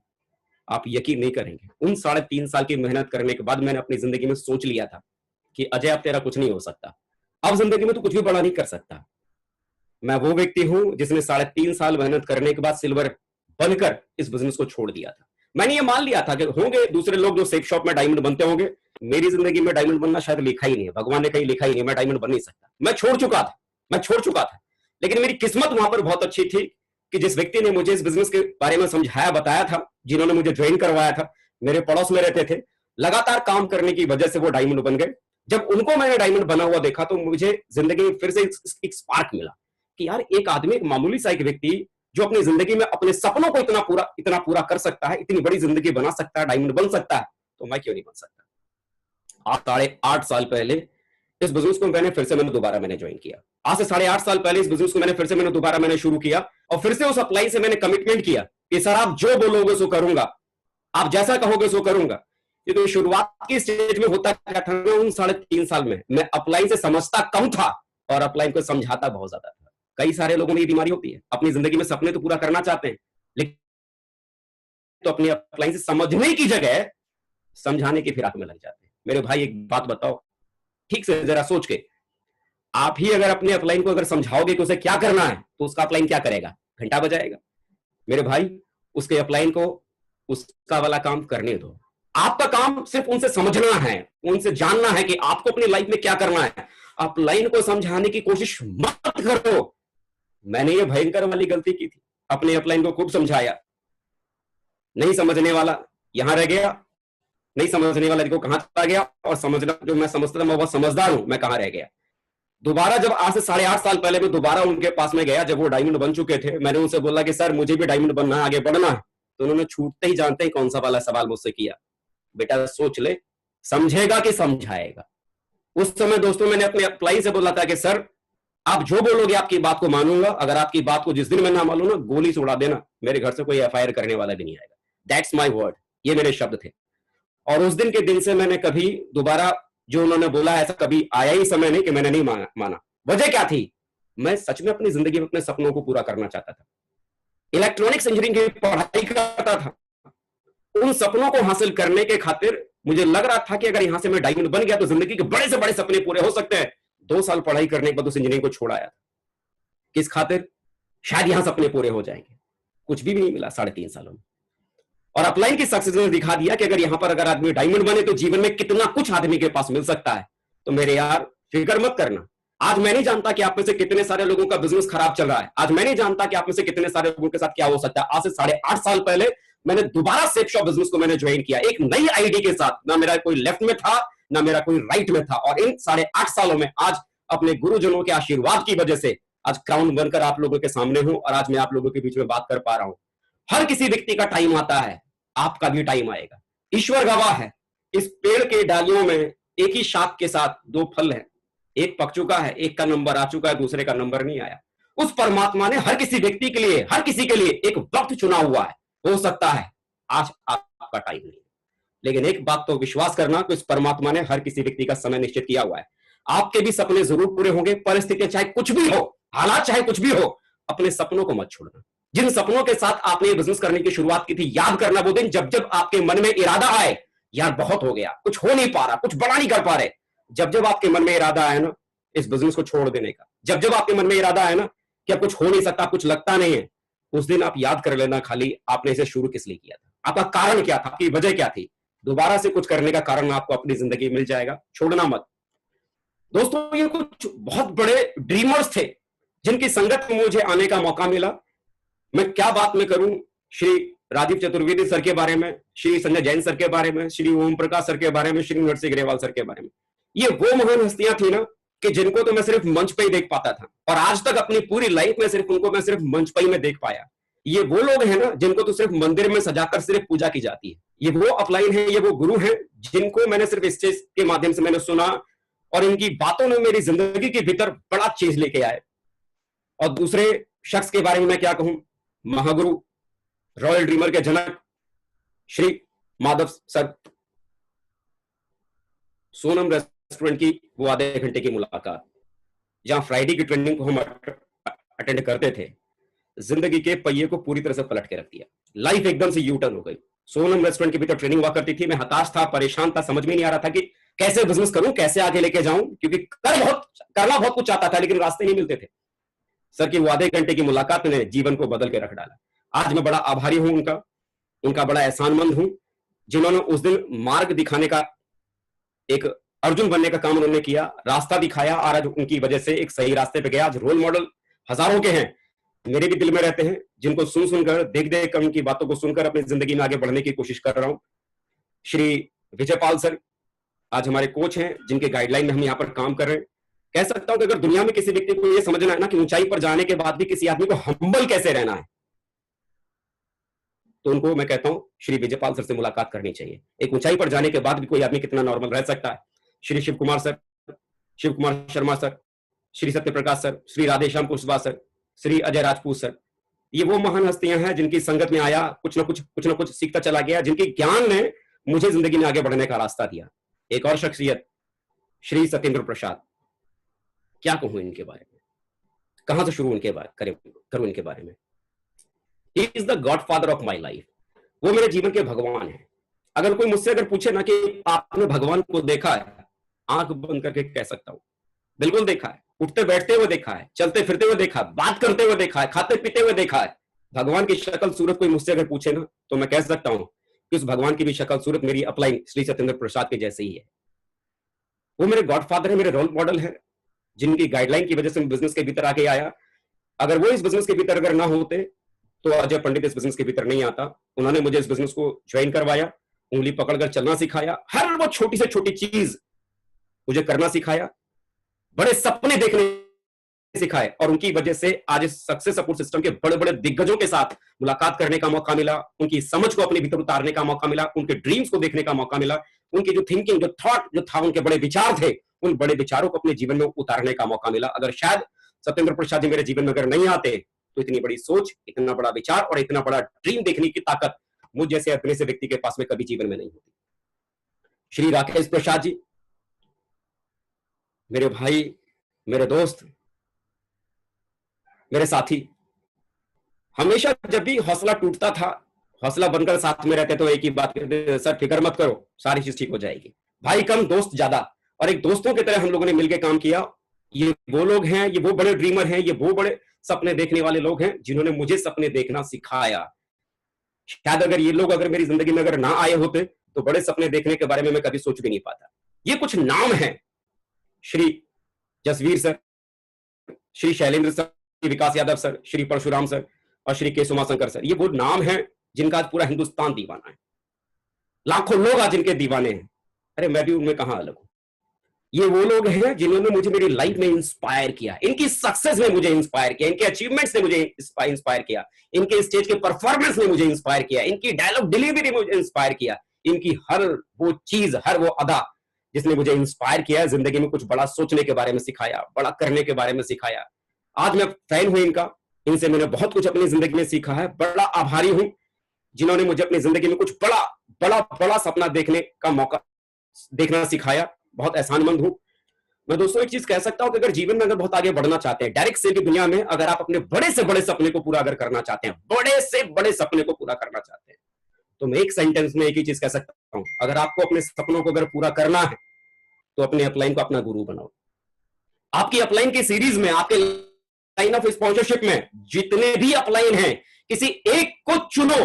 आप यकीन नहीं करेंगे, उन 3.5 साल की मेहनत करने के बाद मैंने अपनी जिंदगी में सोच लिया था कि अजय अब तेरा कुछ नहीं हो सकता, अब जिंदगी में तो कुछ भी बड़ा नहीं कर सकता। मैं वो व्यक्ति हूं जिसने 3.5 साल मेहनत करने के बाद सिल्वर बनकर इस बिजनेस को छोड़ दिया था। मैंने ये मान लिया था कि होंगे दूसरे लोग जो सेफ शॉप में डायमंड बनते होंगे, मेरी जिंदगी में डायमंड बनना शायद लिखा ही नहीं है, भगवान ने कहीं लिखा ही नहीं, मैं डायमंड बन नहीं सकता। मैं छोड़ चुका था। लेकिन मेरी किस्मत वहां पर बहुत अच्छी थी कि जिस व्यक्ति ने मुझे इस बिजनेस के बारे में समझाया, बताया था, जिन्होंने मुझे ज्वाइन करवाया था, मेरे पड़ोस में रहते थे, लगातार काम करने की वजह से वो डायमंड बन गए। जब उनको मैंने डायमंड बना हुआ देखा तो मुझे जिंदगी में फिर से एक स्पार्क मिला कि यार एक आदमी, एक मामूली सा एक व्यक्ति जो अपनी जिंदगी में अपने सपनों को इतना पूरा कर सकता है, इतनी बड़ी जिंदगी बना सकता है, डायमंड बन सकता है, तो मैं क्यों नहीं बन सकता। 8.5 साल पहले इस बिजनेस को मैंने दोबारा ज्वाइन किया। आज से 8.5 साल पहले इस बिजनेस को मैंने दोबारा शुरू किया, और फिर से उस अप्लाई से मैंने कमिटमेंट किया कि सर आप जो बोलोगे सो करूंगा, आप जैसा कहोगे सो करूंगा। क्योंकि शुरुआत की स्टेज में होता क्या था, उन 3.5 साल में मैं अप्लाई से समझता कम था और अप्लाई को समझाता बहुत ज्यादा था। कई सारे लोगों में ये बीमारी होती है, अपनी जिंदगी में सपने तो पूरा करना चाहते हैं, लेकिन तो अपनी अपलाइन से समझने की जगह समझाने की फिराक में लग जाते हैं। मेरे भाई एक बात बताओ, ठीक से जरा सोच के, आप ही अगर अपने अपलाइन को अगर समझाओगे कि उसे क्या करना है, तो उसका अपलाइन क्या करेगा? घंटा बजाएगा। मेरे भाई, उसके अपलाइन को उसका वाला काम करने दो। आपका काम सिर्फ उनसे समझना है, उनसे जानना है कि आपको अपनी लाइफ में क्या करना है। अपलाइन को समझाने की कोशिश मत करो। मैंने ये भयंकर वाली गलती की थी, अपने अपलाइन को खूब समझाया, नहीं समझने वाला यहां रह गया, नहीं समझने वाला देखो कहां चला गया, और समझना जो मैं समझता था मैं बहुत समझदार हूं, मैं कहां रह गया। दोबारा जब आज से 8.5 साल पहले मैं दोबारा उनके पास में गया, जब वो डायमंड बन चुके थे, मैंने उनसे बोला कि सर मुझे भी डायमंड बनना है, आगे बढ़ना है। तो उन्होंने छूटते ही जानते ही कौन सा वाला सवाल मुझसे किया, बेटा सोच ले, समझेगा कि समझाएगा। उस समय दोस्तों मैंने अपने अप्लाई से बोला था कि सर आप जो बोलोगे आपकी बात को मानूंगा, अगर आपकी बात को जिस दिन मैं ना मानूं ना, गोली से उड़ा देना, मेरे घर से कोई एफआईआर करने वाला भी नहीं आएगा। दैट्स माई वर्ड, ये मेरे शब्द थे। और उस दिन के दिन से मैंने कभी दोबारा जो उन्होंने बोला ऐसा कभी आया ही समय नहीं कि मैंने नहीं माना। वजह क्या थी? मैं सच में अपनी जिंदगी में अपने सपनों को पूरा करना चाहता था, इलेक्ट्रॉनिक्स इंजीनियरिंग की पढ़ाई करता था। उन सपनों को हासिल करने के खातिर मुझे लग रहा था कि अगर यहां से मैं डायमंड बन गया तो जिंदगी के बड़े से बड़े सपने पूरे हो सकते हैं। 2 साल पढ़ाई करने के बाद उस इंजीनियरिंग को छोड़ आया था। किस खातिर? शायद यहां सपने पूरे हो जाएंगे। कुछ भी नहीं मिला 3.5 सालों में। और अपलाइन की सक्सेस ने दिखा दिया कि अगर यहां पर अगर आदमी डायमंड बने तो जीवन में कितना कुछ आदमी के पास मिल सकता है। तो मेरे यार फिक्र मत करना। आज मैं नहीं जानता कि आप में से कितने सारे लोगों का बिजनेस खराब चल रहा है। आज मैं नहीं जानता कि आप में से कितने सारे लोगों के साथ क्या हो सकता है। आज से 8.5 साल पहले मैंने दोबारा सेफ शॉप बिजनेस को मैंने ज्वाइन किया, एक नई आईडी के साथ। ना मेरा कोई लेफ्ट में था, ना मेरा कोई राइट में था। और इन 8.5 सालों में आज अपने गुरुजनों के आशीर्वाद की वजह से आज क्राउन बनकर आप लोगों के सामने हूं और आज मैं आप लोगों के बीच में बात कर पा रहा हूं। हर किसी व्यक्ति का टाइम आता है, आपका भी टाइम आएगा। ईश्वर गवाह है, इस पेड़ के डालियों में एक ही शाख के साथ 2 फल हैं, एक पक चुका है, एक का नंबर आ चुका है, दूसरे का नंबर नहीं आया। उस परमात्मा ने हर किसी व्यक्ति के लिए, हर किसी के लिए एक वक्त चुना हुआ है। हो सकता है आज आपका टाइम नहीं, लेकिन एक बात तो विश्वास करना कि इस परमात्मा ने हर किसी व्यक्ति का समय निश्चित किया हुआ है। आपके भी सपने जरूर पूरे होंगे। परिस्थितियां चाहे कुछ भी हो, हालात चाहे कुछ भी हो, अपने सपनों को मत छोड़ना। जिन सपनों के साथ आपने बिजनेस करने की शुरुआत की थी, याद करना वो दिन जब जब आपके मन में इरादा आए, यार बहुत हो गया, कुछ हो नहीं पा रहा, कुछ बड़ा नहीं कर पा रहे, जब जब आपके मन में इरादा आया ना इस बिजनेस को छोड़ देने का, जब जब आपके मन में इरादा आया ना कि अब कुछ हो नहीं सकता, कुछ लगता नहीं है, उस दिन आप याद कर लेना खाली आपने इसे शुरू किस लिए किया था, आपका कारण क्या था, आपकी वजह क्या थी। दोबारा से कुछ करने का कारण आपको अपनी जिंदगी मिल जाएगा, छोड़ना मत। दोस्तों ये कुछ बहुत बड़े ड्रीमर्स थे जिनकी संगत में मुझे आने का मौका मिला। मैं क्या बात में करूं, श्री राजीव चतुर्वेदी सर के बारे में, श्री संजय जैन सर के बारे में, श्री ओम प्रकाश सर के बारे में, श्री नरसिंह ग्रेवाल सर के बारे में। ये वो महान हस्तियां थी ना कि जिनको तो मैं सिर्फ मंच पे ही देख पाता था, और आज तक अपनी पूरी लाइफ में सिर्फ उनको मैं सिर्फ मंच पे ही मैं देख पाया। ये वो लोग हैं ना जिनको तो सिर्फ मंदिर में सजाकर सिर्फ पूजा की जाती है। ये वो अपलाइन है, ये वो गुरु हैं जिनको मैंने सिर्फ स्टेज के माध्यम से मैंने सुना, और इनकी बातों ने मेरी जिंदगी के भीतर बड़ा चेंज लेके आए। और दूसरे शख्स के बारे में मैं क्या कहूं, महागुरु, रॉयल ड्रीमर के जनक श्री माधव सर। सोनम रेस्टोरेंट की वो आधे घंटे की मुलाकात, जहां फ्राइडे की ट्रेनिंग को हम अटेंड करते थे, जिंदगी के पहिए को पूरी तरह से पलट के रख दिया। लाइफ एकदम से यू टर्न हो गई। सोनम रेस्टोरेंट के भीतर ट्रेनिंग हुआ करती थी, मैं हताश था, परेशान था, समझ में नहीं आ रहा था कि कैसे बिजनेस करूं, कैसे आगे लेके जाऊं, क्योंकि करना बहुत कुछ चाहता था लेकिन रास्ते नहीं मिलते थे। सर की वो आधे घंटे की मुलाकात ने जीवन को बदल के रख डाला। आज मैं बड़ा आभारी हूं उनका बड़ा एहसानमंद हूं, जिन्होंने उस दिन मार्ग दिखाने का, एक अर्जुन बनने का काम उन्होंने किया, रास्ता दिखाया, और आज उनकी वजह से एक सही रास्ते पे गया। आज रोल मॉडल हजारों के हैं, मेरे भी दिल में रहते हैं, जिनको सुन सुनकर, देख देख कर, उनकी बातों को सुनकर अपनी जिंदगी में आगे बढ़ने की कोशिश कर रहा हूं। श्री विजयपाल सर आज हमारे कोच हैं, जिनके गाइडलाइन में हम यहाँ पर काम कर रहे हैं। कह सकता हूं कि अगर दुनिया में किसी व्यक्ति को यह समझना है ना कि ऊंचाई पर जाने के बाद भी किसी आदमी को हम्बल कैसे रहना है, तो उनको मैं कहता हूं श्री विजयपाल सर से मुलाकात करनी चाहिए। एक ऊंचाई पर जाने के बाद भी कोई आदमी कितना नॉर्मल रह सकता है। Shri Shiv Kumar sir, Shiv Kumar Sharma sir, Shri Satyaprakash sir, Shri Radheshyam Kushwaha sir, Shri Ajay Rajput sir, ये वो महान हस्तियां हैं जिनकी संगत में आया, कुछ ना कुछ सीखता चला गया, जिनके ज्ञान ने मुझे जिंदगी में आगे बढ़ने का रास्ता दिया। एक और शख्सियत श्री सत्येंद्र प्रसाद, क्या कहूं इनके बारे में। कहां से शुरू करूं इनके बारे में। He is the God father of my life, वो मेरे जीवन के भगवान है। अगर कोई मुझसे अगर पूछे ना कि आपने भगवान को देखा है, आंख बंद करके कह सकता हूं बिल्कुल देखा है। उठते बैठते हुए देखा है, चलते फिरते हुए देखा है, बात करते हुए देखा है, खाते पीते हुए देखा है। भगवान की शक्ल सूरत कोई मुझसे अगर पूछे ना, तो मैं कह सकता हूं कि उस भगवान की भी शक्ल सूरत मेरी अपलाइन श्री सत्येंद्र प्रसाद के जैसे ही है। वो मेरे गॉडफादर है, मेरे रोल मॉडल है, जिनकी गाइडलाइन की वजह से मैं बिजनेस के भीतर आके आया। अगर वो इस बिजनेस के भीतर अगर ना होते तो अजय पंडित इस बिजनेस के भीतर नहीं आता। उन्होंने मुझे इस बिजनेस को ज्वाइन करवाया, उंगली पकड़कर चलना सिखाया, हर वो छोटी से छोटी चीज मुझे करना सिखाया, बड़े सपने देखने सिखाए, और उनकी वजह से आज इस सक्सेस सपोर्ट सिस्टम के बड़े बड़े दिग्गजों के साथ मुलाकात करने का मौका मिला, उनकी समझ को अपने भीतर उतारने का मौका मिला, उनके ड्रीम्स को देखने का मौका मिला, उनकी जो थिंकिंग, जो थॉट जो था, उनके बड़े विचार थे, उन बड़े विचारों को अपने जीवन में उतारने का मौका मिला। अगर शायद सत्येंद्र प्रसाद जी मेरे जीवन में अगर नहीं आते तो इतनी बड़ी सोच, इतना बड़ा विचार और इतना बड़ा ड्रीम देखने की ताकत मुझ जैसे अपने से व्यक्ति के पास में कभी जीवन में नहीं होती। श्री राकेश प्रसाद जी मेरे भाई, मेरे दोस्त, मेरे साथी, हमेशा जब भी हौसला टूटता था, हौसला बनकर साथ में रहते तो एक ही बात कहते, सर फिक्र मत करो, सारी चीज ठीक हो जाएगी। भाई कम दोस्त ज्यादा, और एक दोस्तों की तरह हम लोगों ने मिलकर काम किया। ये वो लोग हैं, ये वो बड़े ड्रीमर हैं, ये वो बड़े सपने देखने वाले लोग हैं जिन्होंने मुझे सपने देखना सिखाया। शायद अगर ये लोग अगर मेरी जिंदगी में अगर ना आए होते तो बड़े सपने देखने के बारे में मैं कभी सोच भी नहीं पाता। ये कुछ नाम हैं, श्री जसवीर सर, श्री शैलेंद्र सर, विकास यादव सर, श्री परशुराम सर और श्री के सुमाशंकर सर। ये वो नाम हैं जिनका आज पूरा हिंदुस्तान दीवाना है, लाखों लोग आज इनके दीवाने हैं। अरे मैं भी उनमें कहां अलग हूं। ये वो लोग हैं जिन्होंने मुझे मेरी लाइफ में इंस्पायर किया, इनकी सक्सेस ने मुझे इंस्पायर किया, इनके अचीवमेंट्स ने मुझे इंस्पायर किया, इनके स्टेज के परफॉर्मेंस ने मुझे इंस्पायर किया, इनकी डायलॉग डिलीवरी ने मुझे इंस्पायर किया, इनकी हर वो चीज, हर वो अदा जिसने मुझे इंस्पायर किया, जिंदगी में कुछ बड़ा सोचने के बारे में सिखाया, बड़ा करने के बारे में सिखाया। आज मैं फैन हूं इनका, इनसे मैंने बहुत कुछ अपनी जिंदगी में सीखा है। बड़ा आभारी हूं जिन्होंने मुझे अपनी जिंदगी में कुछ बड़ा बड़ा बड़ा सपना देखने का मौका, देखना सिखाया। बहुत एहसानमंद हूं मैं। दोस्तों एक चीज कह सकता हूं कि अगर जीवन में अगर बहुत आगे बढ़ना चाहते हैं, डायरेक्ट सेल की दुनिया में अगर आप अपने बड़े से बड़े सपने को पूरा अगर करना चाहते हैं, बड़े से बड़े सपने को पूरा करना चाहते हैं, तो मैं एक सेंटेंस में एक ही चीज कह सकता हूं, अगर आपको अपने सपनों को अगर पूरा करना है तो अपने अपलाइन को अपना गुरु बनाओ। आपकी अपलाइन की सीरीज में, आपके लाइन ऑफ स्पॉन्सरशिप में जितने भी अपलाइन हैं, किसी एक को चुनो,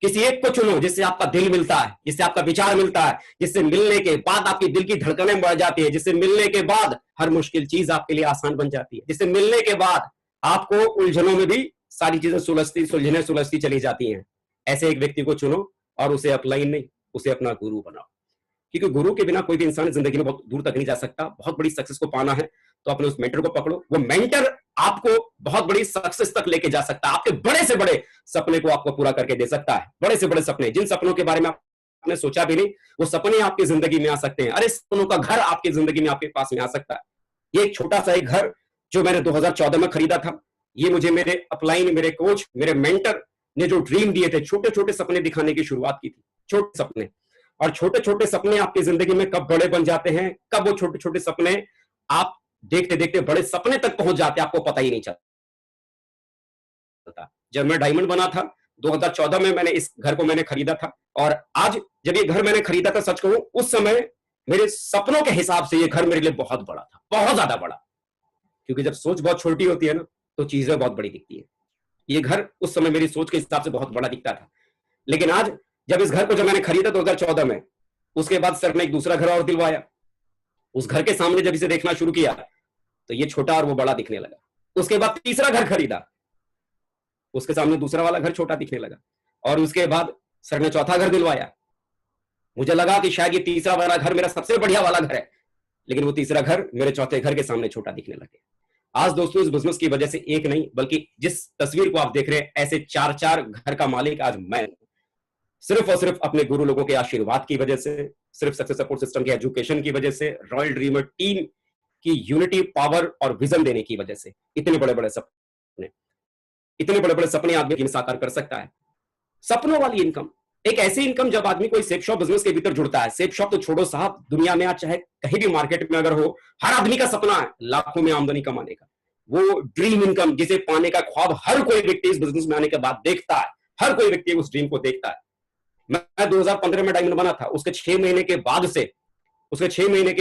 किसी एक को चुनो जिससे आपका दिल मिलता है, जिससे आपका विचार मिलता है, जिससे मिलने के बाद आपकी दिल की धड़कनें बढ़ जाती है, जिससे मिलने के बाद हर मुश्किल चीज आपके लिए आसान बन जाती है, जिससे मिलने के बाद आपको उलझनों में भी सारी चीजें सुलझती चली जाती हैं। ऐसे एक व्यक्ति को चुनो और उसे अपलाइन नहीं, उसे अपना गुरु बनाओ। क्योंकि गुरु के बिना कोई भी इंसान जिंदगी में बहुत दूर तक नहीं जा सकता। बहुत बड़ी सक्सेस को पाना है तो अपने उस मेंटर को पकड़ो, वो मेंटर आपको बहुत बड़ी सक्सेस तक लेके जा सकता है, आपके बड़े से बड़े सपने को आपको पूरा करके दे सकता है। बड़े से बड़े सपने, जिन सपनों के बारे में आपने सोचा भी नहीं, वो सपने आपकी जिंदगी में आ सकते हैं। अरे सपनों का घर आपकी जिंदगी में, आपके पास में आ सकता है। ये एक छोटा सा एक घर जो मैंने 2014 में खरीदा था, ये मुझे मेरे अपलाइन, मेरे कोच, मेरे मेंटर ने जो ड्रीम दिए थे, छोटे छोटे सपने दिखाने की शुरुआत की थी, छोटे सपने। और छोटे छोटे सपने आपकी जिंदगी में कब बड़े बन जाते हैं, कब वो छोटे छोटे सपने आप देखते देखते बड़े सपने तक पहुंच जाते हैं, आपको पता ही नहीं चलता। जब मैं डायमंड बना था 2014 में, मैंने इस घर को मैंने खरीदा था, और आज जब ये घर मैंने खरीदा था, सच कहूं उस समय मेरे सपनों के हिसाब से ये घर मेरे लिए बहुत बड़ा था, बहुत ज्यादा बड़ा। क्योंकि जब सोच बहुत छोटी होती है ना, तो चीजें बहुत बड़ी दिखती है। ये घर उस समय मेरी सोच के हिसाब से बहुत बड़ा दिखता था। लेकिन आज जब इस घर को जब मैंने खरीदा 2014 में, उसके बाद सर ने एक दूसरा घर और दिलवाया। उस घर के सामने जब इसे देखना शुरू किया तो ये छोटा और वो बड़ा दिखने लगा। उसके बाद तीसरा घर खरीदा, उसके सामने दूसरा वाला घर छोटा दिखने लगा, और उसके बाद सर ने चौथा घर दिलवाया। मुझे लगा कि शायद ये तीसरा वाला घर मेरा सबसे बढ़िया वाला घर है, लेकिन वो तीसरा घर मेरे चौथे घर के सामने छोटा दिखने लगे। आज दोस्तों इस बिजनेस की वजह से एक नहीं, बल्कि जिस तस्वीर को आप देख रहे हैं, ऐसे 4-4 घर का मालिक आज मैं, सिर्फ और सिर्फ अपने गुरु लोगों के आशीर्वाद की वजह से, सिर्फ सक्सेस सपोर्ट सिस्टम के एजुकेशन की वजह से, रॉयल ड्रीमर टीम की यूनिटी, पावर और विजन देने की वजह से इतने बड़े बड़े सपने आदमी साकार कर सकता है। सपनों वाली इनकम, एक ऐसी इनकम जब आदमी कोई सेप शॉप बिजनेस के भीतर जुड़ता है। सेप शॉप तो छोड़ो साहब, दुनिया में आज चाहे कहीं भी मार्केट में अगर हो, हर आदमी का सपना है लाखों में आमदनी कमाने का। वो ड्रीम इनकम जिसे पाने का ख्वाब हर कोई व्यक्ति इस बिजनेस में आने के बाद देखता है, हर कोई व्यक्ति उस ड्रीम को देखता है। मैं 2015 में डायमंड बना था, उसके 6 महीने के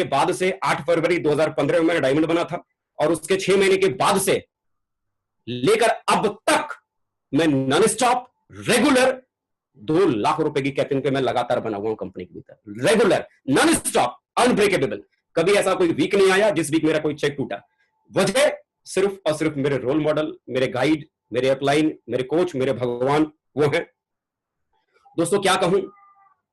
बाद से 8 फरवरी 2015 में मैंने डायमंड बना था, और उसके 6 महीने के बाद से लेकर अब तक मैं नॉन स्टॉप रेगुलर 2 लाख रुपए की कैपिंग पे मैं लगातार बना हुआ हूं कंपनी के भीतर, रेगुलर नॉन स्टॉप अनब्रेकेबल। कभी ऐसा कोई वीक नहीं आया जिस वीक मेरा कोई चेक टूटा। वजह सिर्फ और सिर्फ मेरे रोल मॉडल, मेरे गाइड, मेरे अपलाइन, मेरे कोच, मेरे भगवान वो है। दोस्तों क्या कहूं,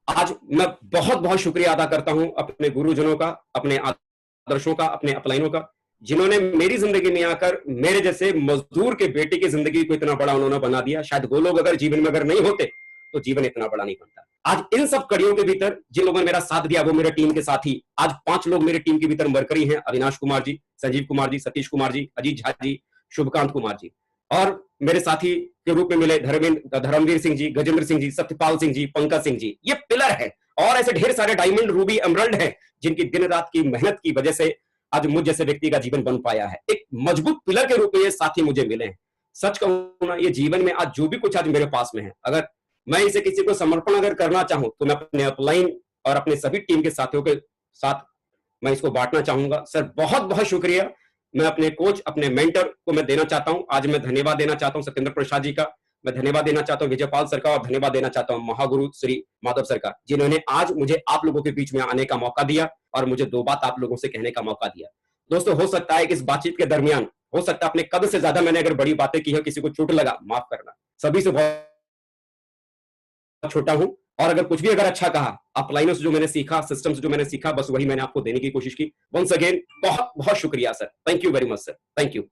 आज मैं बहुत बहुत शुक्रिया अदा करता हूं अपने गुरुजनों का, अपने आदर्शों का, अपने अपलाइनों का, जिन्होंने मेरी जिंदगी में आकर मेरे जैसे मजदूर के बेटे की जिंदगी को इतना बड़ा उन्होंने बना दिया। शायद वो लोग अगर जीवन में अगर नहीं होते तो जीवन इतना बड़ा नहीं बनता। आज इन सब कड़ियों के भीतर जिन लोगों ने मेरा साथ दिया वो मेरे टीम के साथी, आज 5 लोग मेरे टीम के भीतर मरकरी हैं। अविनाश कुमार जी, संजीव कुमार जी, सतीश कुमार जी, अजीत झा जी, शुभकांत कुमार जी, और मेरे साथी के रूप में मिले धर्मवीर सिंह जी, गजेंद्र सिंह जी, सत्यपाल सिंह जी, पंकज सिंह जी। ये पिलर है, और ऐसे ढेर सारे डायमंड, रूबी, एमरल्ड हैं जिनकी दिन रात की मेहनत की वजह से आज मुझ जैसे व्यक्ति का जीवन बन पाया है। एक मजबूत पिलर के रूप में ये साथी मुझे मिले हैं। सच कहूं ना, ये जीवन में आज जो भी कुछ आज मेरे पास में है, अगर मैं इसे किसी को समर्पण अगर करना चाहूं तो मैं अपने अपलाइन और अपने सभी टीम के साथियों के साथ मैं इसको बांटना चाहूंगा। सर बहुत बहुत शुक्रिया। मैं अपने कोच, अपने मेंटर को मैं देना चाहता हूं। आज मैं धन्यवाद देना चाहता हूं सत्येंद्र प्रसाद जी का, मैं धन्यवाद देना चाहता हूं विजयपाल सर का, और धन्यवाद देना चाहता हूं महागुरु श्री माधव सर का, जिन्होंने आज मुझे आप लोगों के बीच में आने का मौका दिया और मुझे 2 बात आप लोगों से कहने का मौका दिया। दोस्तों हो सकता है कि इस बातचीत के दरमियान, हो सकता है अपने कद से ज्यादा मैंने अगर बड़ी बातें की है, किसी को चोट लगा, माफ करना, सभी से बहुत छोटा हूं। और अगर कुछ भी अगर अच्छा कहा, अपलाइनों से जो मैंने सीखा, सिस्टम से जो मैंने सीखा, बस वही मैंने आपको देने की कोशिश की। वंस अगेन बहुत बहुत शुक्रिया sir, thank you very much sir, thank you.